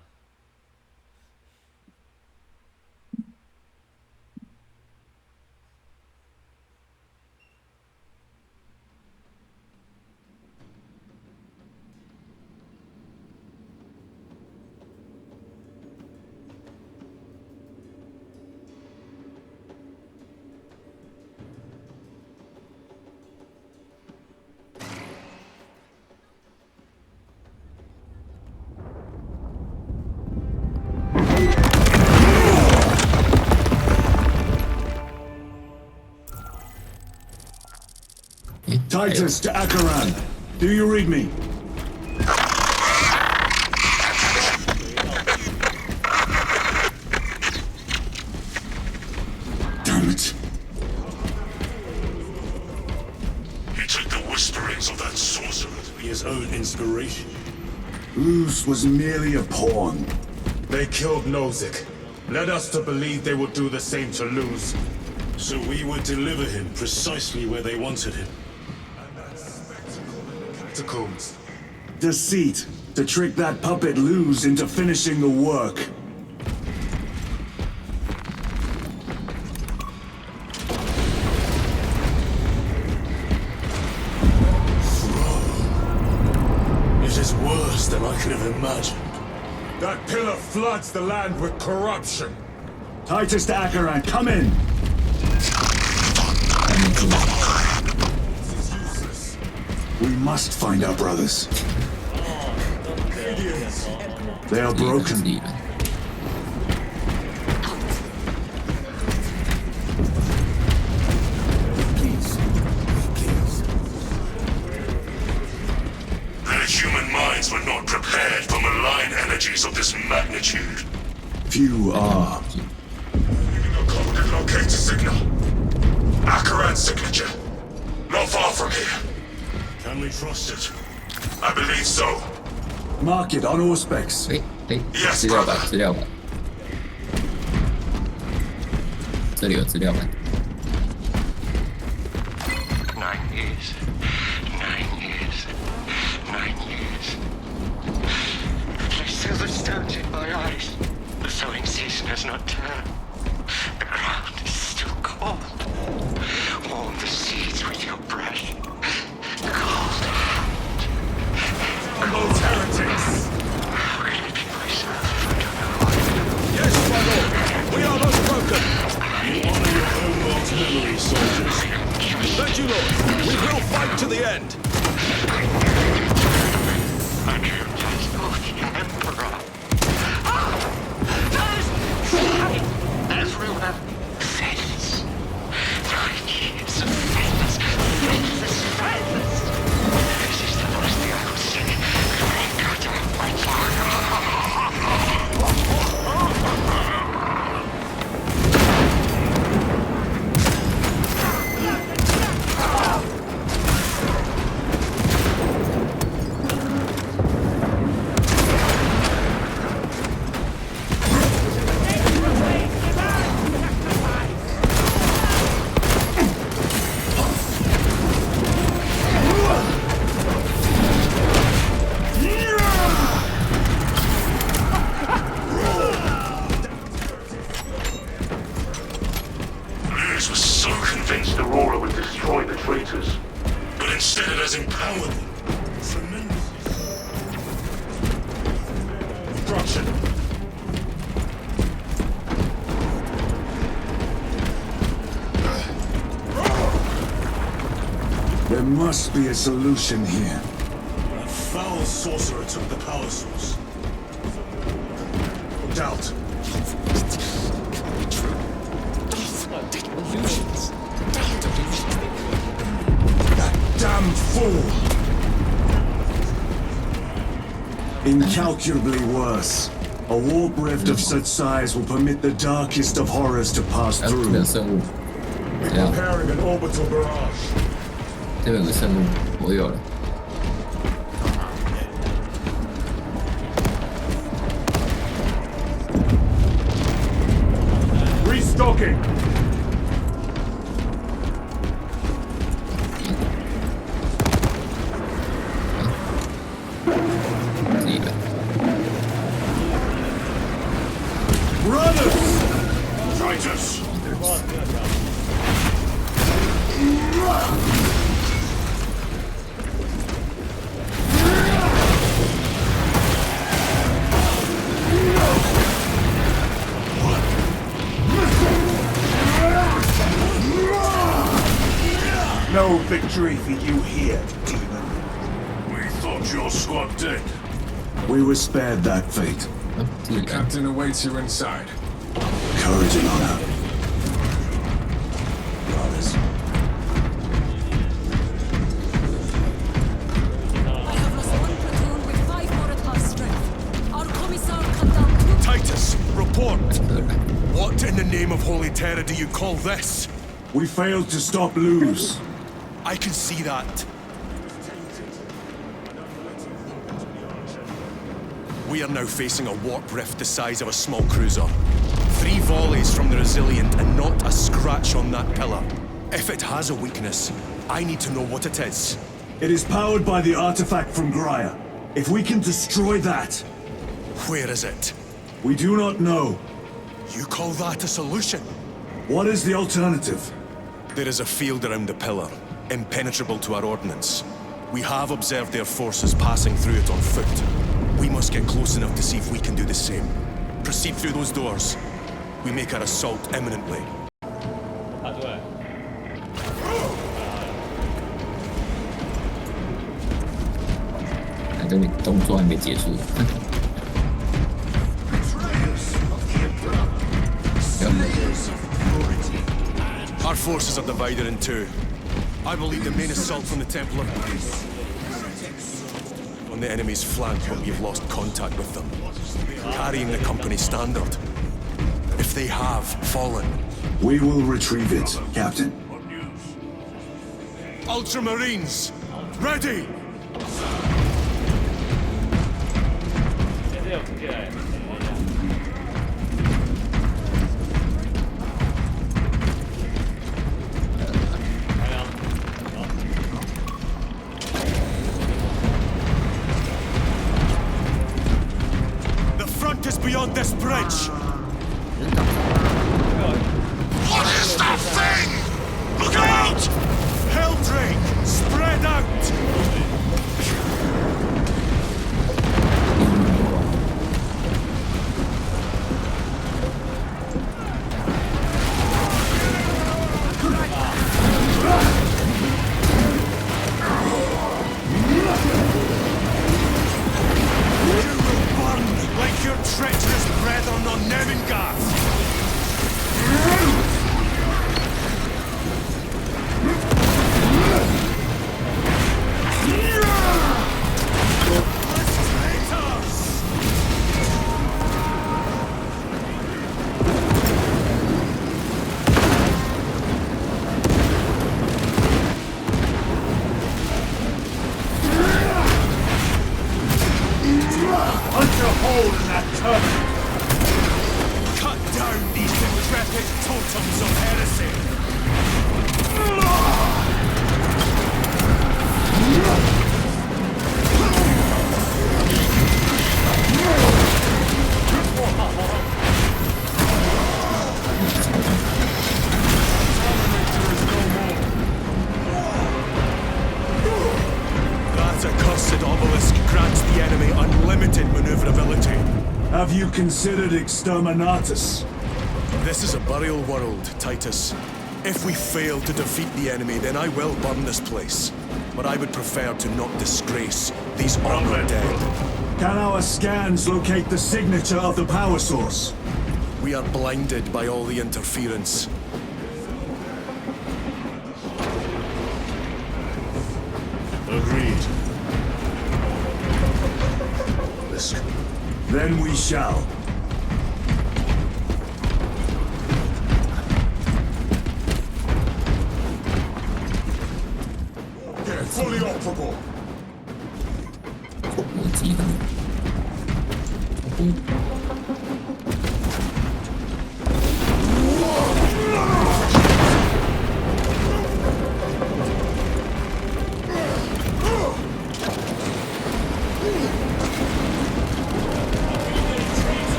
？Titus to Acheran. Do you read me? Damn it. He took the whisperings of that sorcerer his own inspiration. Luz was merely a pawn. They killed Nozick, led us to believe they would do the same to Luz. So we would deliver him precisely where they wanted him. And that spectacle in the catacombs. Deceit, to trick that puppet Luz into finishing the work. It is worse than I could have imagined. That pillar floods the land with corruption. Titus to Akaran, come in! This is useless. We must find our brothers. They are broken. Their human minds were not prepared for malign energies of this magnitude. Few are. A coded locator signal. Akaran's signature. Not far from here. Can we trust it? I believe so. Mark it on Auspex. 资料版，资料版，这里有资料版。9 years. 9 years. 9 years. I see the stones in my eyes. The sowing season has not turned. The ground is still cold. Warm the seeds with your breath. Cold hand. Those heretics! How can I be myself if I don't know what I do? Yes, my lord! We are not broken! You honor your own lord's memory, soldiers. Thank you, lord. We will fight to the end. I dreamt I was the Emperor. There's everywhere. Faithless. 9 years of faithless. Faithless. This is the last thing I will say. They cut out my tongue. Luz was so convinced Aurora would destroy the traitors. But instead it has empowered them. Tremendously. Destruction. There must be a solution here. A foul sorcerer took the power source. No doubt. Illusions. That damned fool! Incalculably worse. A warp rift of such size will permit the darkest of horrors to pass 这 through. 边有生物， 这样， Preparing an orbital barrage. 这边有个生物，我有了。 Restocking! 自己的， Brothers! Traitors! No victory for you here, demon. We thought your squad dead. We were spared that fate. 自己的， Captain awaits you inside. Courage and honor. Brothers. I have lost one platoon with 5 more at half strength. Our commissar cut down 2. Titus, report! 这个来， What in the name of Holy Terror do you call this? We failed to stop Luz. I can see that. We are now facing a warp rift the size of a small cruiser. 3 volleys from the Resilient and not a scratch on that pillar. If it has a weakness, I need to know what it is. It is powered by the artifact from Graia. If we can destroy that... Where is it? We do not know. You call that a solution? What is the alternative? There is a field around the pillar, impenetrable to our ordnance. We have observed their forces passing through it on foot. We must get close enough to see if we can do the same. Proceed through those doors. We make our assault imminently. 打出来。这里动作还没结束。Our forces are divided in 2. I will lead the main assault from the Templar on the enemy's flank, but we've lost contact with them, carrying the company standard. If they have fallen, we will retrieve it, Captain. Ultramarines, ready! 这有出来。 Is beyond this bridge. What is that thing? Look out! Helldrake, spread out! Like your treacherous brethren on Nevengarth! Punch a hole in that turret! Cut down these decrepit totems of heresy! That accursed obelisk grants the enemy unlimited maneuverability. Have you considered Exterminatus? This is a burial world, Titus. If we fail to defeat the enemy, then I will burn this place. But I would prefer to not disgrace these honored dead. Can our scans locate the signature of the power source? We are blinded by all the interference. Agreed. Listen. Then we shall. They're fully operable. 我记得。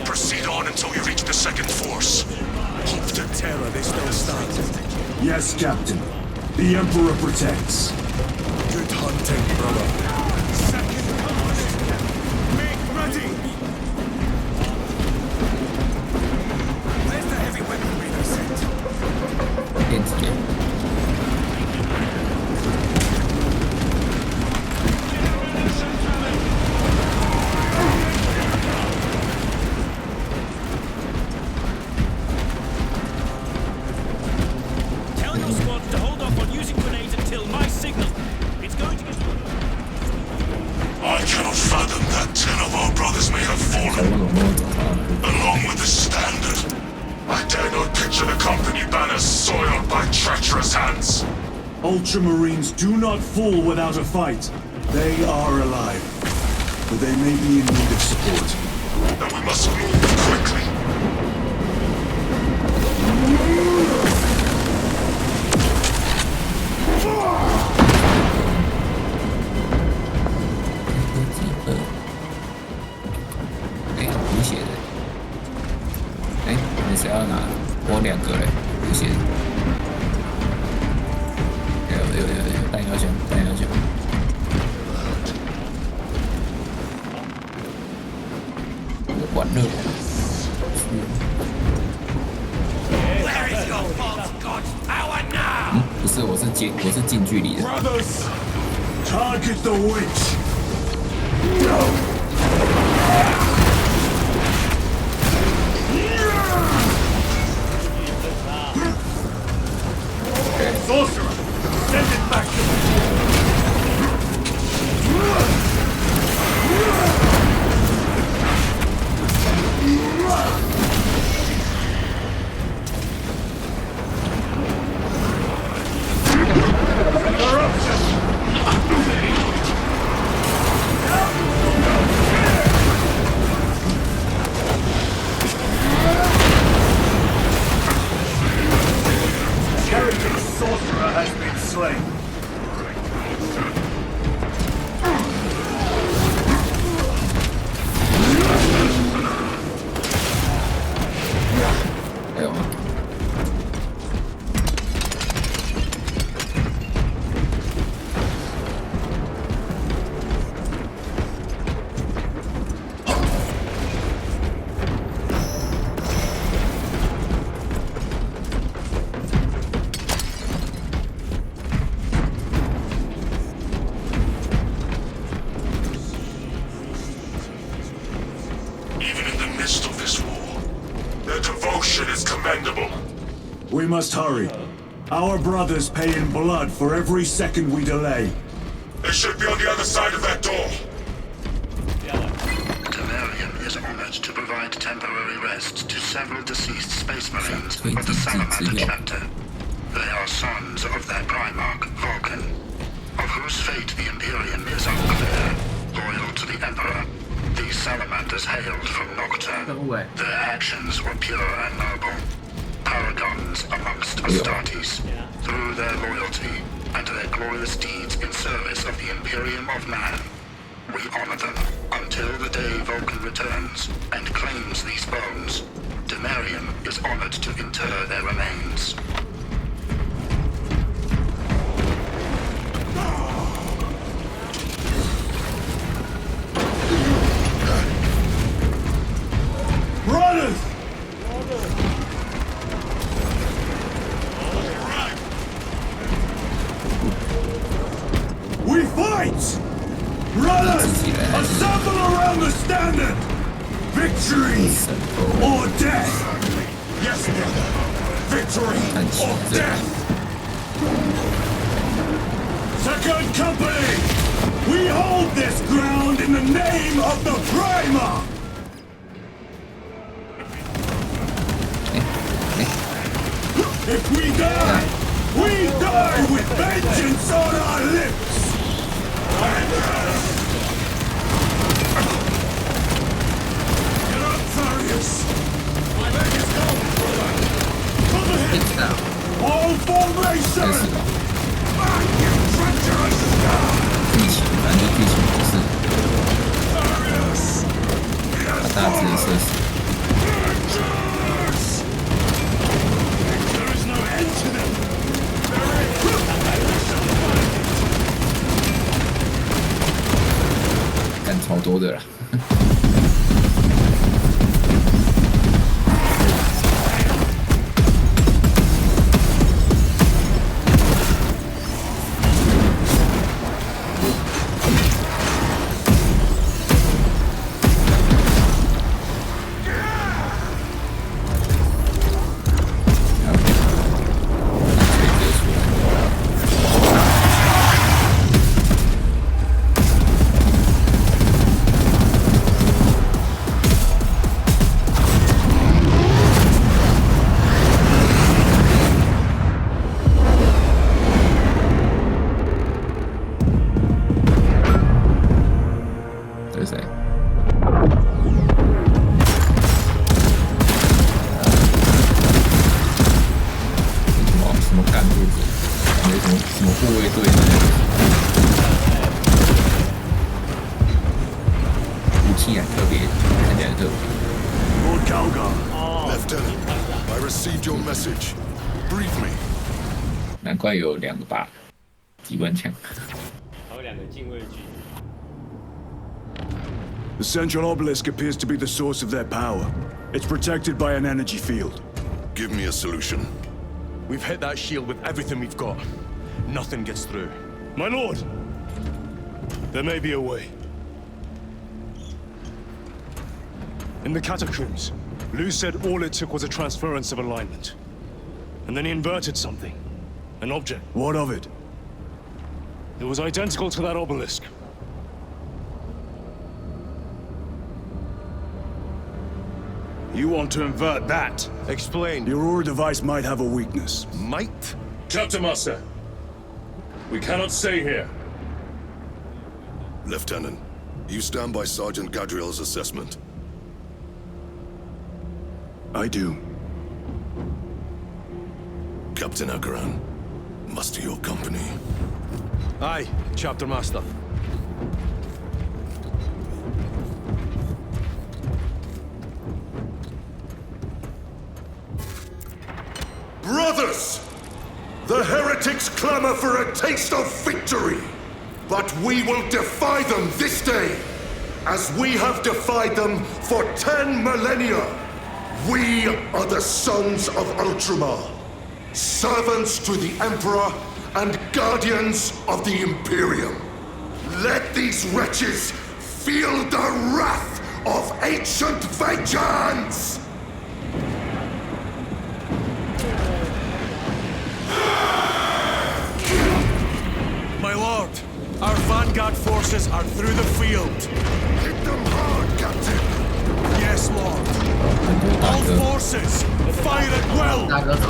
Proceed on until we reach the second force. Hope to terror, they still stand. Yes, Captain. The Emperor protects. Good hunting, brother. Second company! Make ready! Where's the heavy weaponry they sent? 电子烟。Tell your squad to hold off on using grenades until my signal. It's going to get... I cannot fathom that 10 of our brothers may have fallen, along with the standard. I dare not picture the company banner is soiled by treacherous hands. Ultramarines do not fall without a fight. They are alive, but they may be in need of support. Then we must move quickly.补血的。你谁要拿？我2个嘞，补血的。有弹药箱。我管热。不是，我是近距离的。Brothers, target the witch. No. Sorcerer, send it back to me. Sorcerer has been slain. We must hurry. Our brothers pay in blood for every second we delay. They should be on the other side of that door. Temerian is honored to provide temporary rest to several deceased space marines of the Salamander chapter. They are sons of their primarch, Vulcan, of whose fate the Imperium is unclear. Loyal to the Emperor, these salamanders hailed from Nocturne. Their actions were pure and noble. Paragons amongst Astartes, through their loyalty and their glorious deeds in service of the Imperium of Man. We honor them until the day Vulcan returns and claims these bones. Temerian is honored to inter their remains. Brothers! We fight! Brothers, assemble around the standard! Victory or death! Yes, brother. Victory or death! Second Company! We hold this ground in the name of the Primarch! If we die with vengeance on our lips! Get up, Tharius! My leg is gone, brother! Cover him! All formation! Back, you treacherous star! Tharius! Vengeance! There is no end to them! There is! 干超多的啦。护卫队的武器还特别，看起来特别。Lord Calgar. Lieutenant, I received your message. Brief me. 难怪有2把机关枪。还有2个禁卫军。The central obelisk appears to be the source of their power. It's protected by an energy field. Give me a solution. We've hit that shield with everything we've got. Nothing gets through. My lord! There may be a way. In the catacombs, Lu said all it took was a transference of alignment. And then he inverted something. An object. What of it? It was identical to that obelisk. You want to invert that? Explain. The Aurora device might have a weakness. Might? Chapter Master, we cannot stay here. Lieutenant, you stand by Sergeant Gadriel's assessment. I do. Captain Akaran, muster your company. Aye, Chapter Master. Brothers! The heretics clamor for a taste of victory. But we will defy them this day, as we have defied them for 10 millennia. We are the sons of Ultramar, servants to the Emperor and guardians of the Imperium. Let these wretches feel the wrath of ancient vengeance! My lord, our vanguard forces are through the field. Hit them hard, Captain! Yes, lord. All forces, fire at will! 大哥走。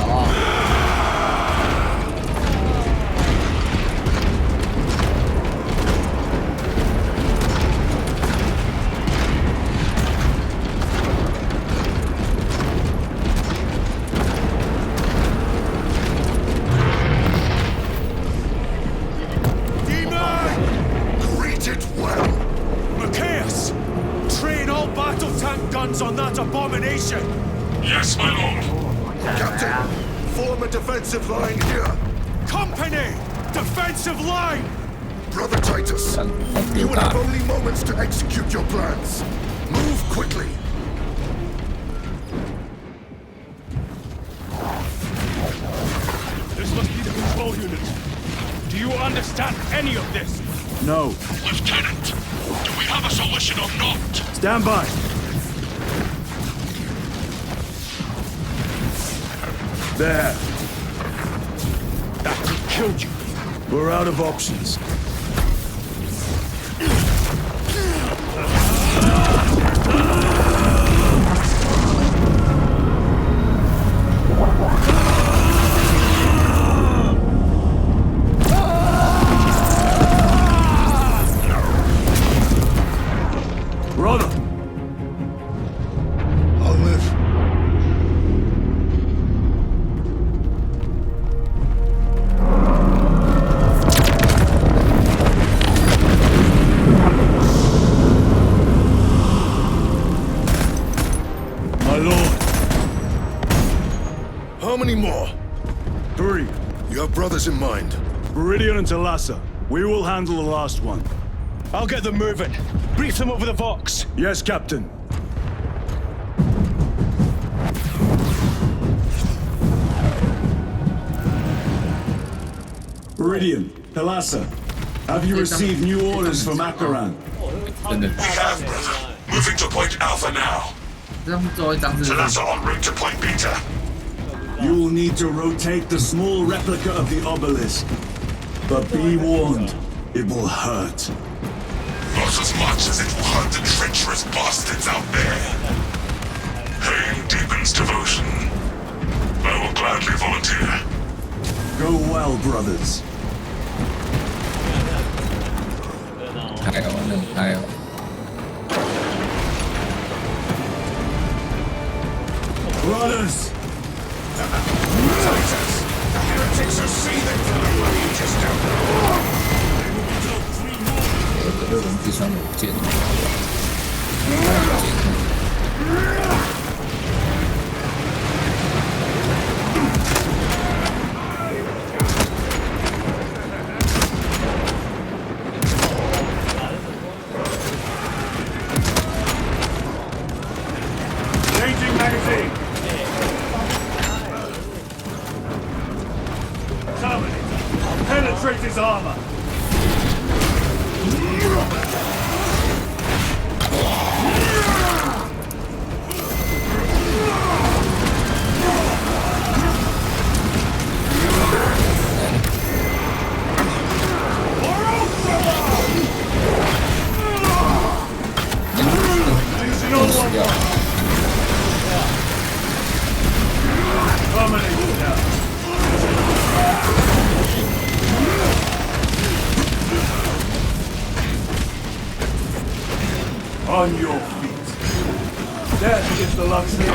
On that abomination! Yes, my lord. Captain, form a defensive line here. Company! Defensive line! Brother Titus, you will have only moments to execute your plans. Move quickly. This must be the control unit. Do you understand any of this? No. Lieutenant, do we have a solution or not? Stand by. There. That could have killed you. We're out of options. Brother! I'll live. My lord. How many more? 3. You have brothers in mind. Viridian and Talassa. We will handle the last one. I'll get them moving. Brief them over the Vox. Yes, Captain. Viridian, Talassa, have you received new orders from Akaran? We have, brother. Moving to point Alpha now. 这最后一张是 Talassa en route to point Beta. You will need to rotate the small replica of the obelisk. But be warned, it will hurt. Not as much as it will hurt the treacherous bastards out there. Pain deepens devotion. I will gladly volunteer. Go well, brothers. 太好了，太好了。 Brothers! Titus, the heretics are seething from the rage down 这枪不见了。Changing magazine. Terminator, penetrate his armor. Terminator down. On your feet. Death is the luxury of...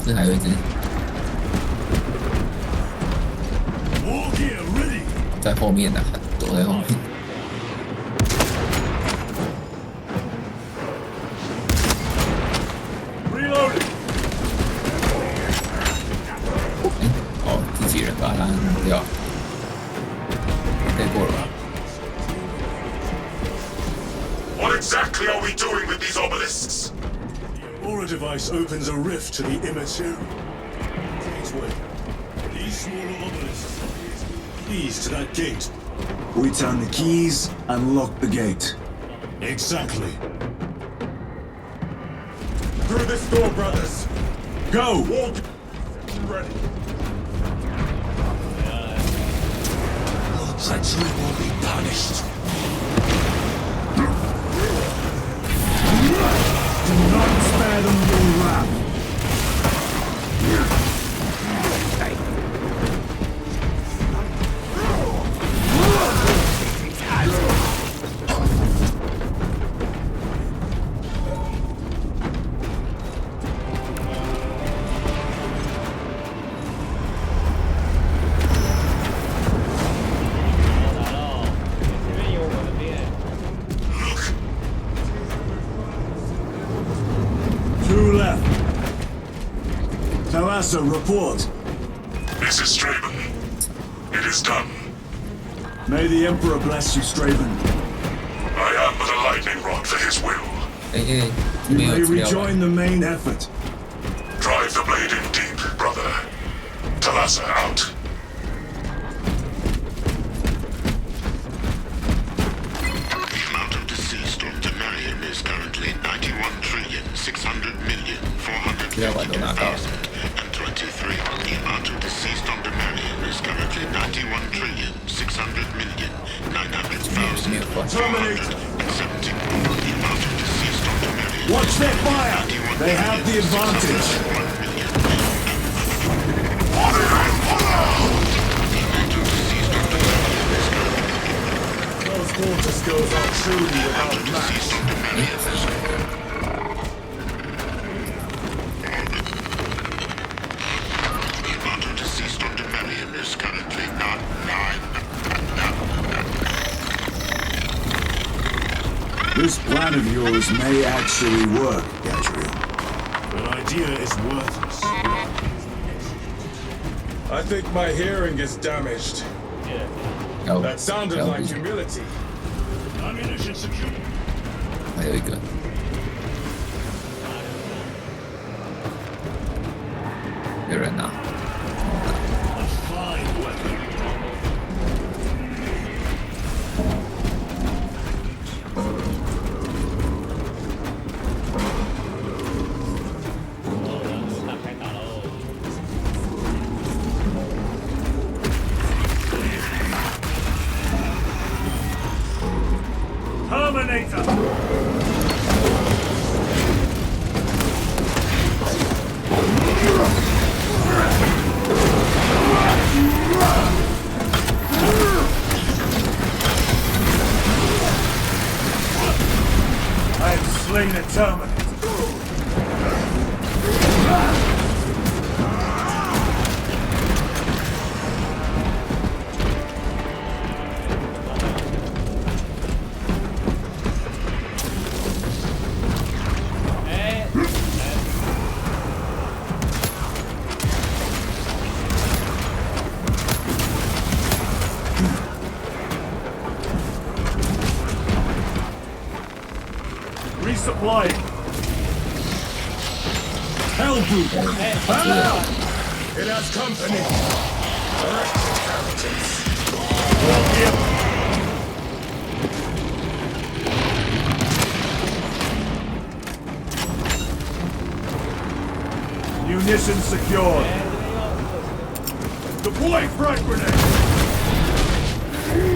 这还有一只在后面的，躲在后面。哦，自己人把它弄掉，带过了吧？ What exactly are we doing with these obelisks? The aura device opens a rift to the immaterial. Gateway. These smaller obelisks are keys to that gate. We turn the keys and lock the gate. Exactly. Through this door, brothers. Go! Walk. Ready. Your treachery will be punished. Do not spare them your wrath. Two left. Talassa, report. This is Straven. It is done. May the Emperor bless you, Straven. I am but a lightning rod for his will. You may rejoin the main effort. Drive the blade in deep, brother. Talassa out. The amount of deceased on Demarium is currently 91,600,453,023. The amount of deceased on Demarium is currently 91,600,900,471. The amount of deceased on Demarium. Watch their fire! They have the advantage. Those quarter skills are truly without match. The amount of deceased on Demarium is currently not 9. This plan of yours may actually work, Gadriel. An idea is worthless. I think my hearing is damaged. Oh, That sounded like humility. Ammunition secured. 还有一个，有人拿。 Fine weapon. Terminate. Resupplying. Hellboot. It has company. Direct inheritance. Munitions secured. Deploy frag grenade.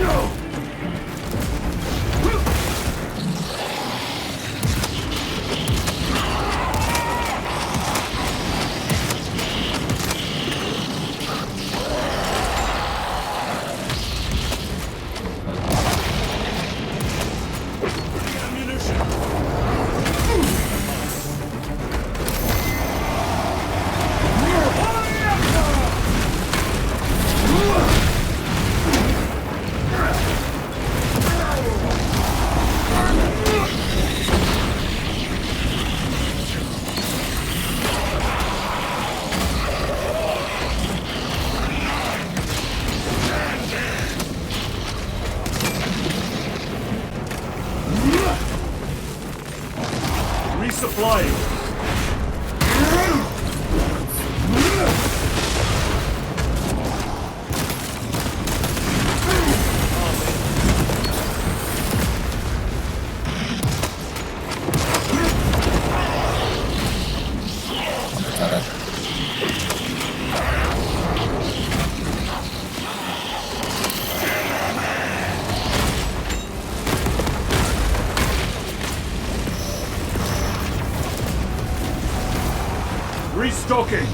No. Resupplying. Restocking.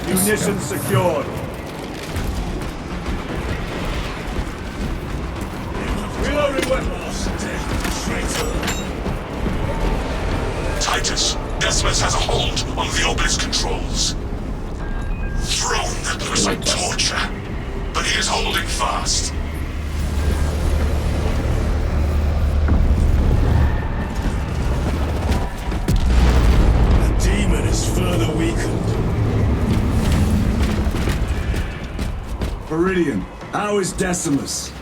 Munitions secured. Reloading weapons. Titus, Decimus has a hold on the obelisk controls. Thrown that looks like torture, but he is holding fast. The demon is further weakened. Viridian, how is Decimus?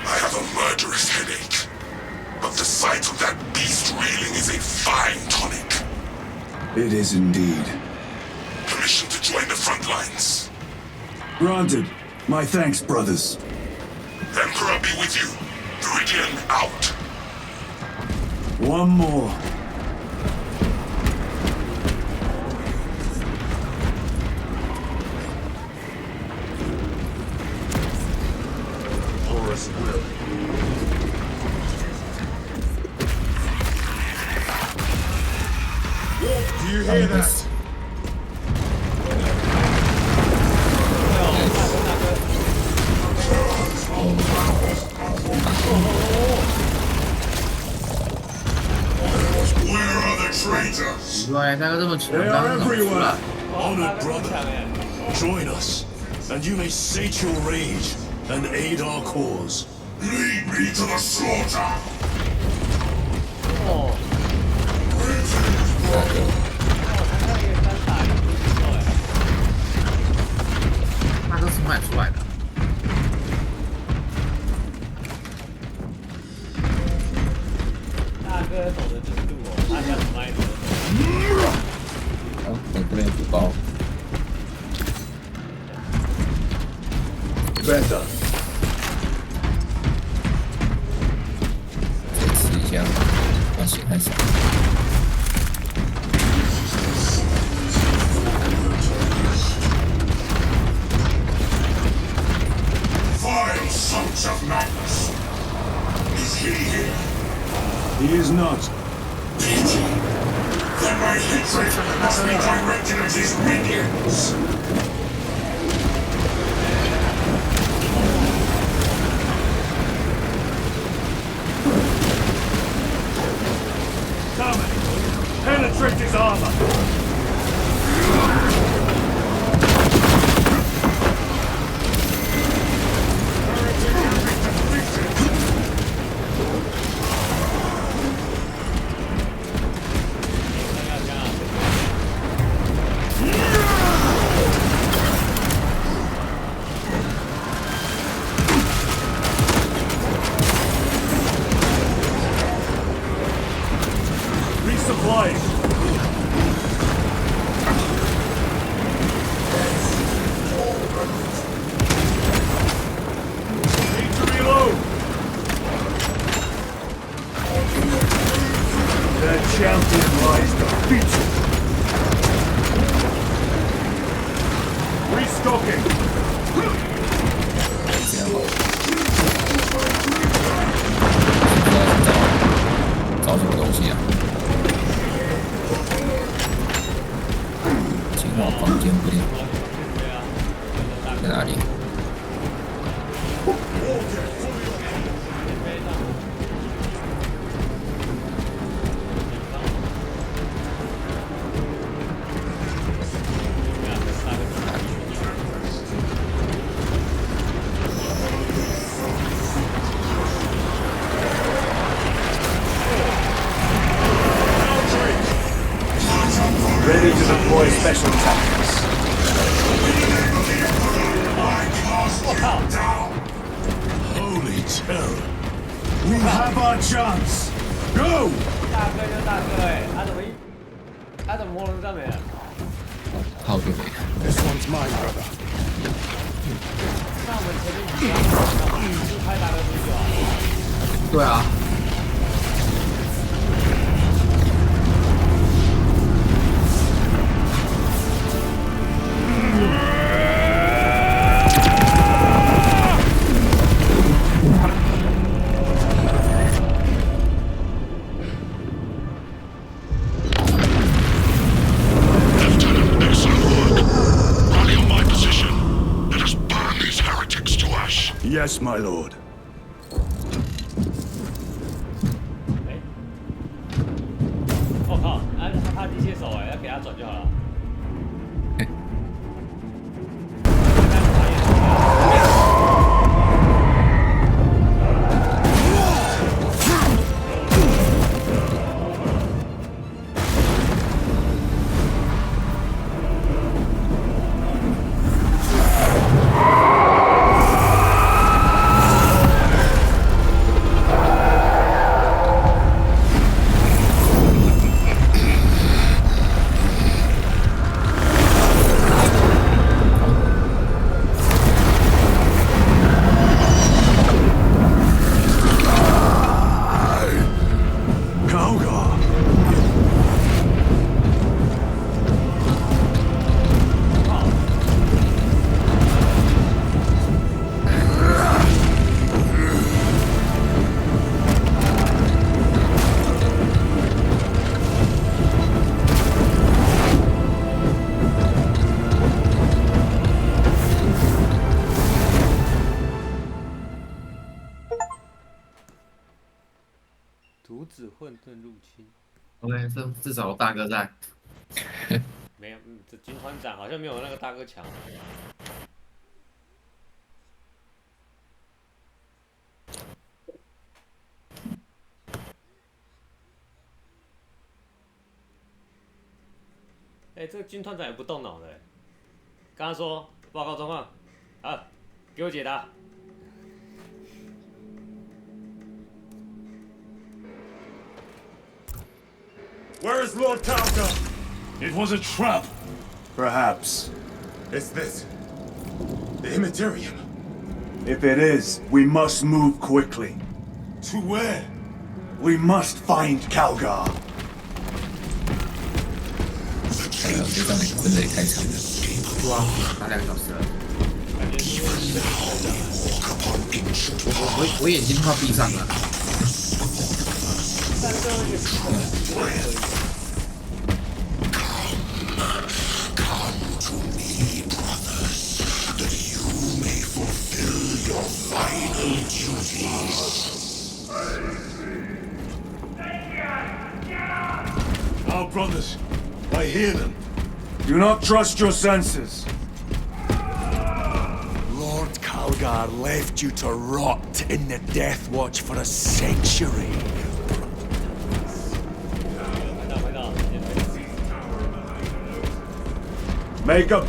I have a murderous headache, but the sight of that beast reeling is a fine tonic. It is indeed. Permission to join the front lines. Granted. My thanks, brothers. The Emperor be with you. Viridian out. One more. Do you hear that? Where are the traitors? 奇怪，大哥这么强， They 他 are 们怎么出来？ Honored brother, join us, and you may sate your rage and aid our cause. Lead me to the slaughter. 哥走的就是路哦，他想怎么爱走。好，我这边补包。Better. 再吃一下，把血太少。Vile sons of madness! Is he here? He is not. Pity! Then my hatred must be directed at his minions! Coming! Penetrate his armor! Resupplying! Need to reload! The champion lies defeated! Restocking! 这样好。找什么东西啊？进化房间不灵，在哪里？Ready to deploy special tactics. Holy terror! We have our chance! Go! 大哥就大哥哎，他怎么摸成这没了？炮就没了。 This one's mine, brother. 那我们前面几个就拍大哥出去就好。对啊。Lieutenant, excellent work. Rally on my position. Let us burn these heretics to ash. Yes, my lord. 我靠，他机械手哎，要给他转就好了。阻止混沌入侵。OK，至少有大哥在。没有，这军团长好像没有那个大哥强。哎，这个军团长也不动脑的。刚刚说报告状况，好，给我解答。Where is Lord Calca? It was a trap. Perhaps. Is this the Immaterium? If it is, we must move quickly. To where? We must find Calgar. 就让你困得也太长了。哇，打2个小时了。我眼睛快闭上了。Come to me, brothers, that you may fulfill your final duties. Our brothers. I hear them. Do not trust your senses. Lord Calgar left you to rot in the Death Watch for a century. Make up.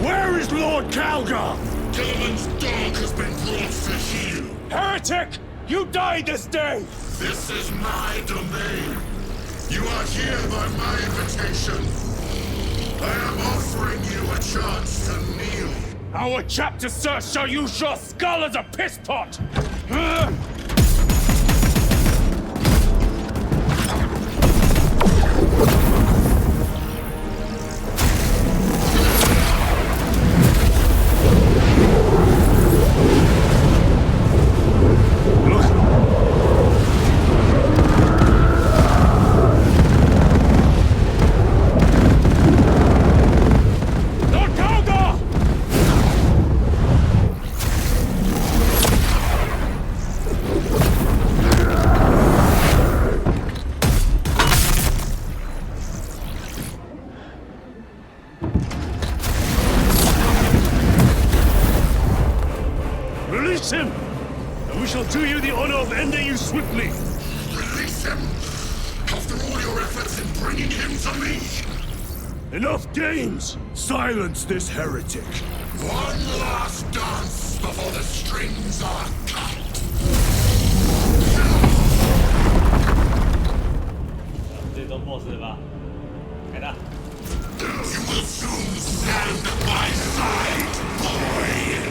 Where is Lord Calgar? Gilliman's dog has been brought to heel. Heretic! You died this day! This is my domain. You are here by my invitation. I am offering you a chance to kneel. Our chapter, sir, shall use your skull as a piss pot! Release him, and we shall do you the honor of ending you swiftly. Release him! After all your efforts in bringing him to me! Enough games! Silence this heretic. One last dance before the strings are cut! You will soon stand at my side, boy!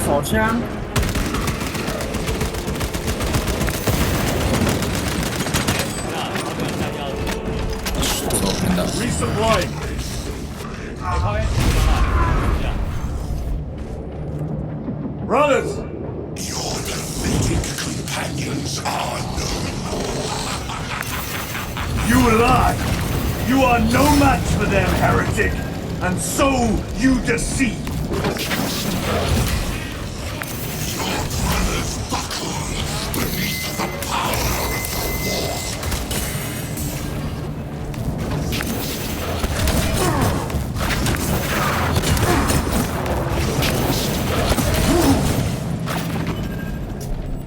手枪。Resupply. Brothers. Your pathetic companions are no more. You lie. You are no match for them, heretic. And so you deceive. Your brothers buckle beneath the power of the war.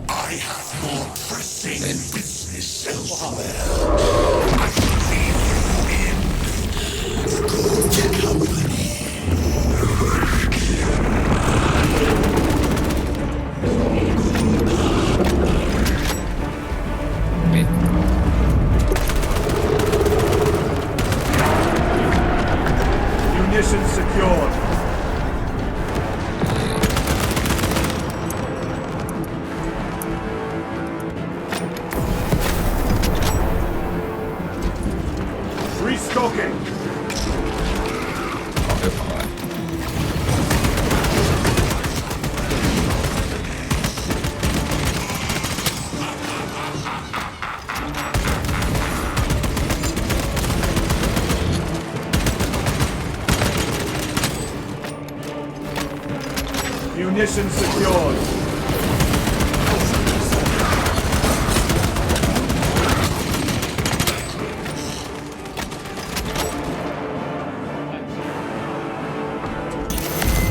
I have more pressing business elsewhere. I shall leave you in good company. Munitions secured. Restocking. Munitions secured.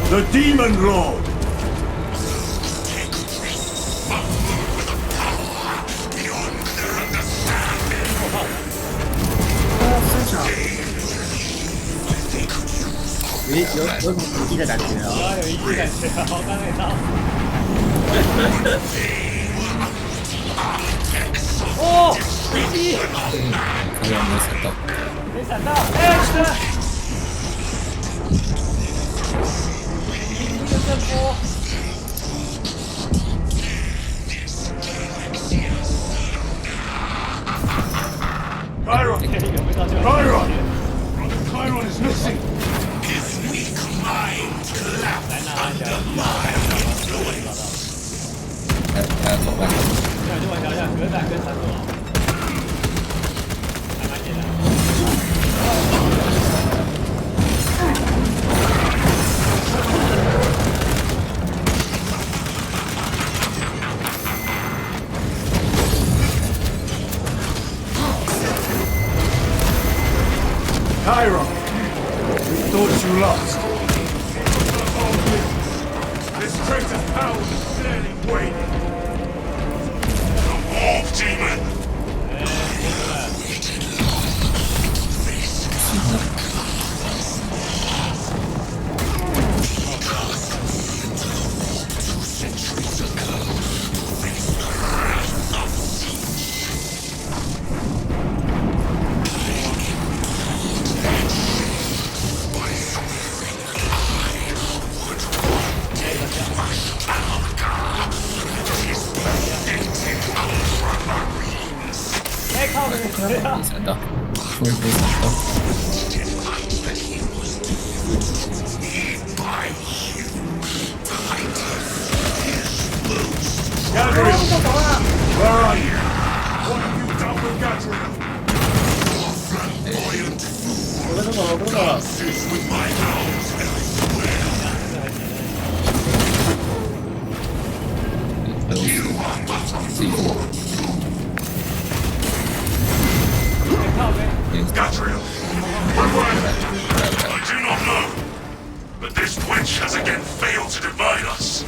The Demon Lord!有武器的感觉啊！有一句感觉，我刚才到。哦，飞机！看有没有闪到？没闪到，哎，是。一个震波。Chiron! Chiron! Chiron is missing! His weak mind collapsed under my influence. 还要走吧？那就玩条件，格挡跟闪躲，还蛮简单。Chiron! We thought you lost. This traitor's power is barely waning. The Wolf Demon!没闪到，终于没闪到。Gabriel! Where are you? What have you done with Gabriel? Flamboyant fool! Dances with my hounds elsewhere! You are but a fool! Gabriel, where were you? I do not know, but this witch has again failed to divide us.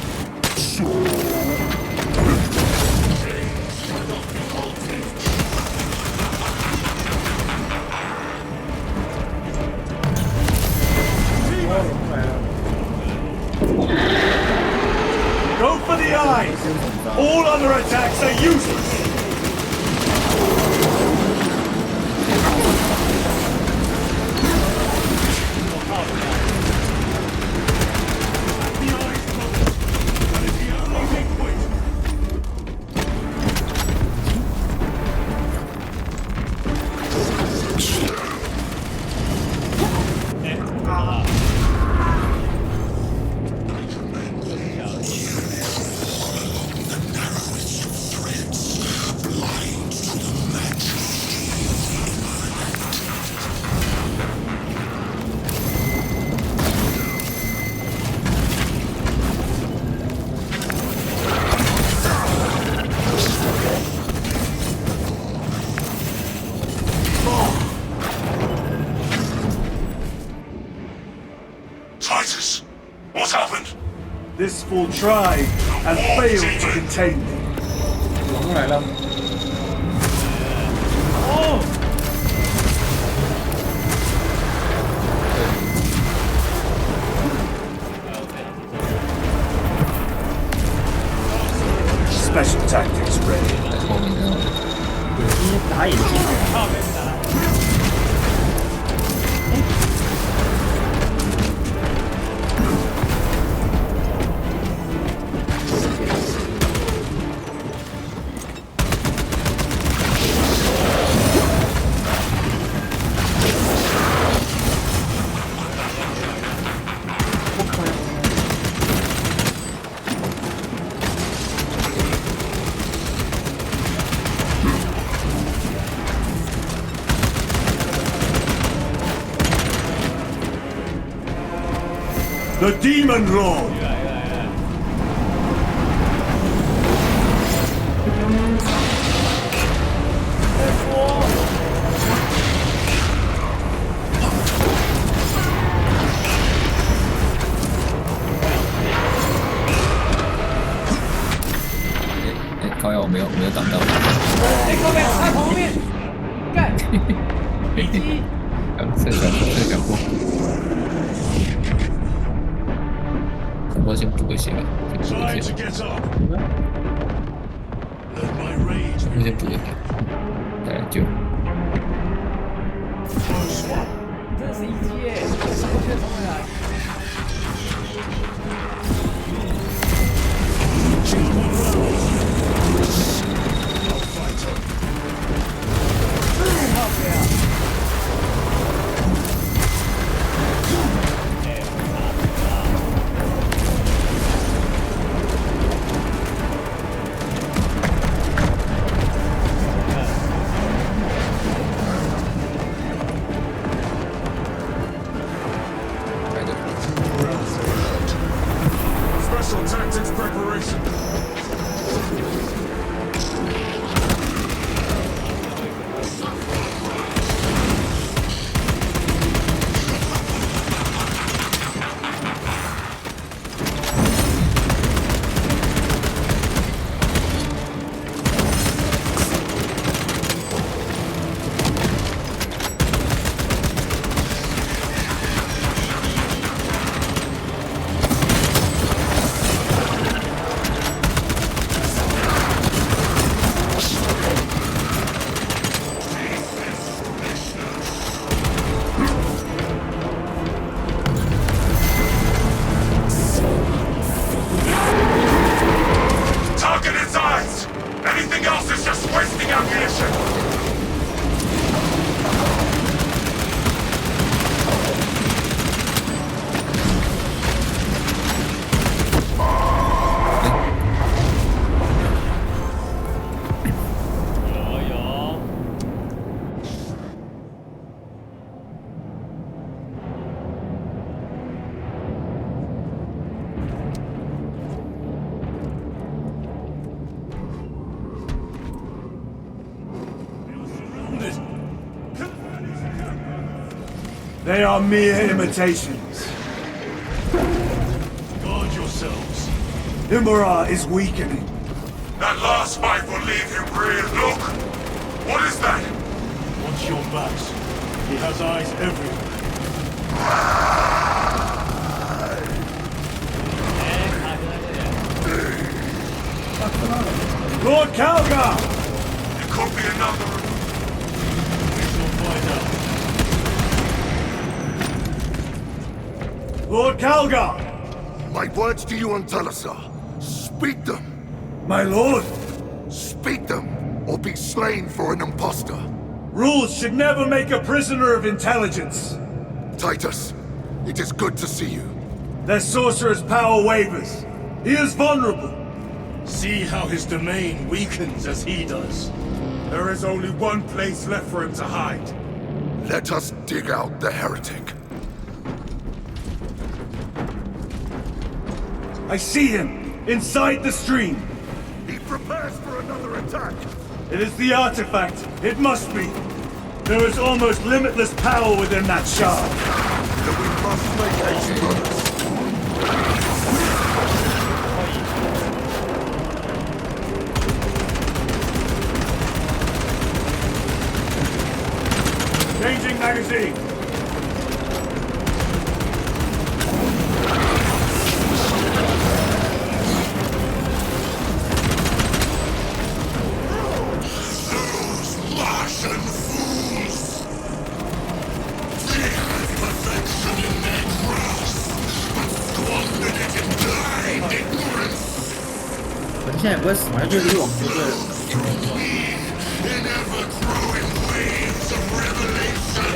Go for the eyes! All other attacks are useless! Titus, what happened? This fool tried and failed to contain me. 龙来了。哦。Special tactics ready. 后面呢？打眼睛。靠，没打。The Demon Lord! 没有挡到。哎，靠边，他从后面，干，敌机，这个赶过，赶过先补个血吧，先补个血，先补个血，再来救。真的是一击耶，上过去冲回来。Special tactics preparation. Target its eyes! Anything else is just wasting ammunition! They are mere imitations. Guard yourselves. Imara is weakening. That last fight will leave him real. Look! What is that? Watch your backs. He has eyes everywhere. Lord Calgar! It could be another. We shall find out. Lord Calgar! My words to you on Talasar. Speak them. My lord! Speak them, or be slain for an impostor. Rules should never make a prisoner of intelligence. Titus, it is good to see you. Their sorcerer's power wavers. He is vulnerable. See how his domain weakens as he does. There is only one place left for him to hide. Let us dig out the heretic. I see him, inside the stream. He prepares for another attack. It is the artifact. It must be. There is almost limitless power within that shard. Then we must make haste, brothers. Changing magazine. Martian fools! They had perfection in their grasp, but squandered it in blind ignorance. 我们现在也不会死嘛，就离我们就对了。 In ever-growing waves of revelation.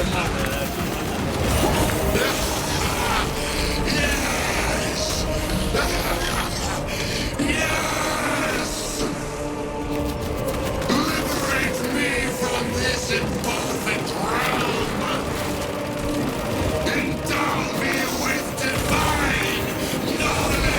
Yes! Liberate me from this imperfect realm! Endow me with divine knowledge!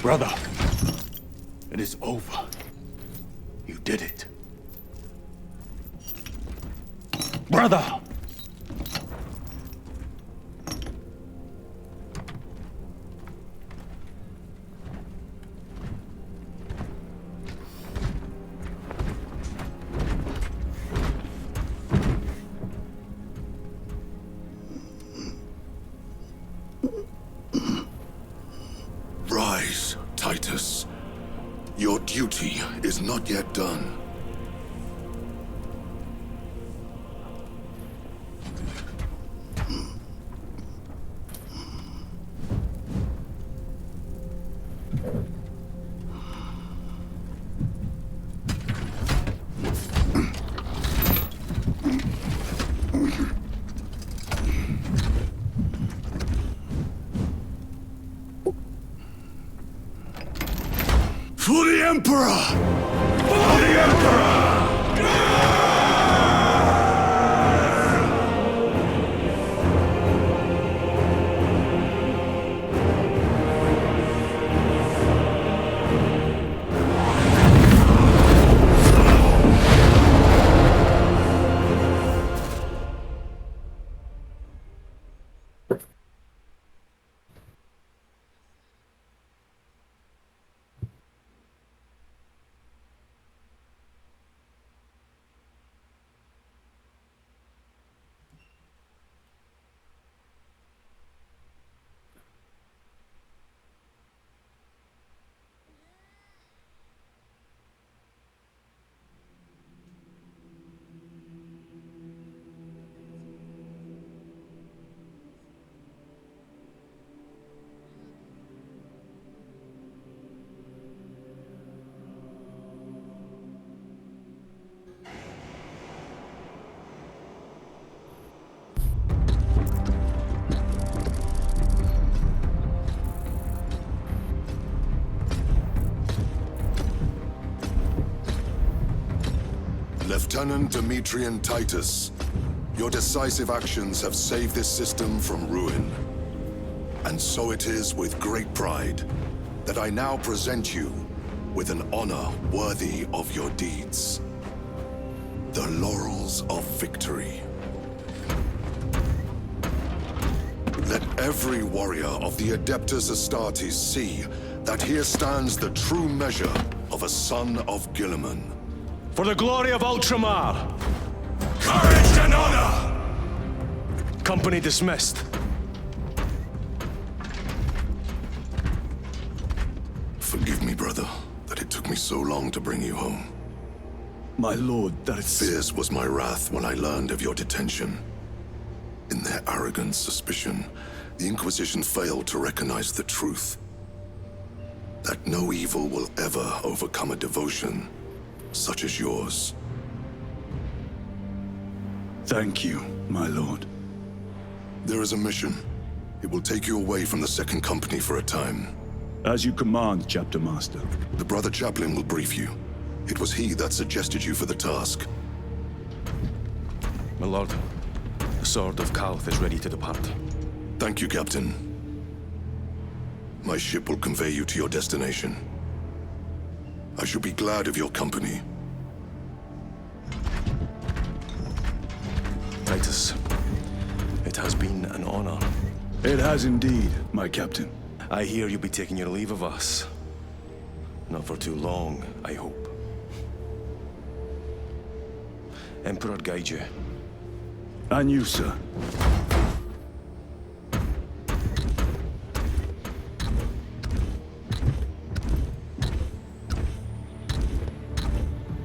Brother, it is over. You did it. Brother! Rise, Titus. Your duty is not yet done. For the Emperor! For the Emperor! Lieutenant Demetrian Titus, your decisive actions have saved this system from ruin. And so it is with great pride that I now present you with an honor worthy of your deeds. The Laurels of Victory. Let every warrior of the Adeptus Astartes see that here stands the true measure of a son of Guilliman. For the glory of Ultramar! Courage and honor! Company dismissed. Forgive me, brother, that it took me so long to bring you home. My lord, that's... Fierce was my wrath when I learned of your detention. In their arrogant suspicion, the Inquisition failed to recognize the truth. That no evil will ever overcome a devotion such as yours. Thank you, my lord. There is a mission. It will take you away from the Second Company for a time. As you command, Chapter Master. The Brother Chaplain will brief you. It was he that suggested you for the task. My lord, the Sword of Kalth is ready to depart. Thank you, Captain. My ship will convey you to your destination. I shall be glad of your company. Titus, it has been an honor. It has indeed, my captain. I hear you'll be taking your leave of us. Not for too long, I hope. Emperor guide you. And you, sir.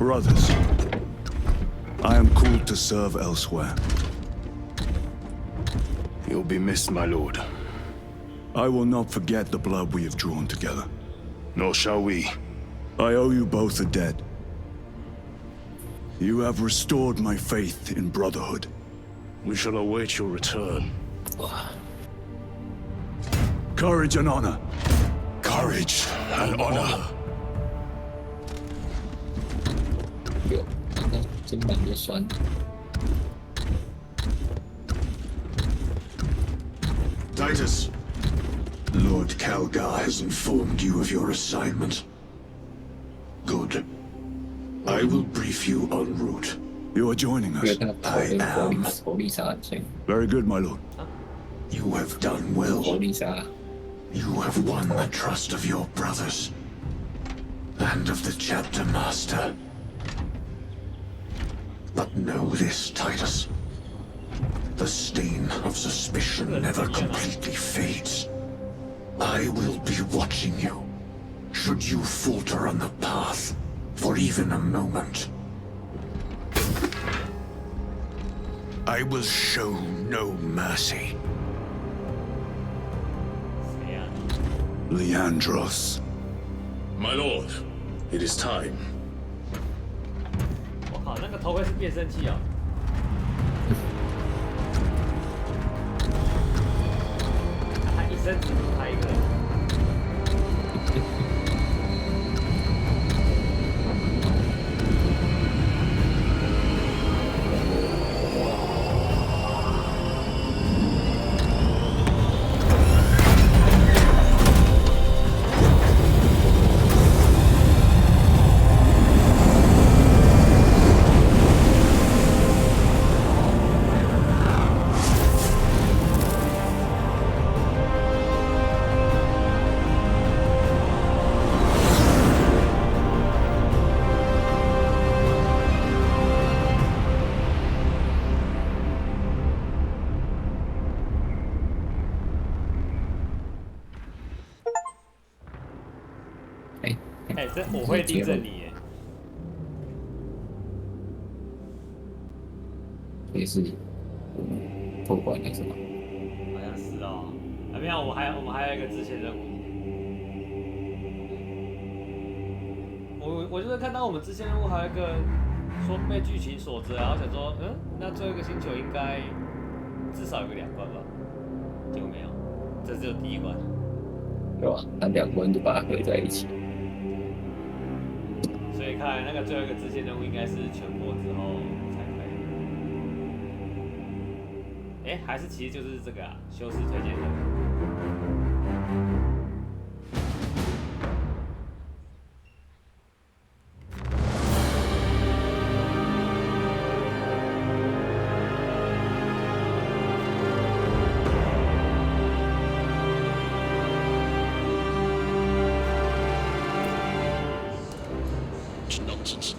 Brothers, I am called to serve elsewhere. You'll be missed, my lord. I will not forget the blood we have drawn together. Nor shall we. I owe you both a debt. You have restored my faith in brotherhood. We shall await your return. Courage and honor. Courage and honor. 肩膀就酸。Titus, Lord Calgar has informed you of your assignment. Good. I will brief you en route. You are joining us. I am. Very good, my lord. You have done well. You have won the trust of your brothers. And of the chapter master. But know this, Titus. The stain of suspicion never completely fades. I will be watching you. Should you falter on the path, for even a moment. I will show no mercy. Leandros. My lord, it is time. 我靠，那个头盔是变声器哦。他一生只能拍一个人。这我会盯着你耶。也是破关了是吗？好像是哦。没有，我们还有一个支线任务。我就是看到我们支线任务还有一个说被剧情锁着，然后想说，那最后一个星球应该至少有个2关吧？结果没有，这只有第1关。对吧？那2关就把它合在一起。所以看来那个最后一个支线任务应该是全破之后才可以。还是其实就是这个修饰推荐任务。Nonsense.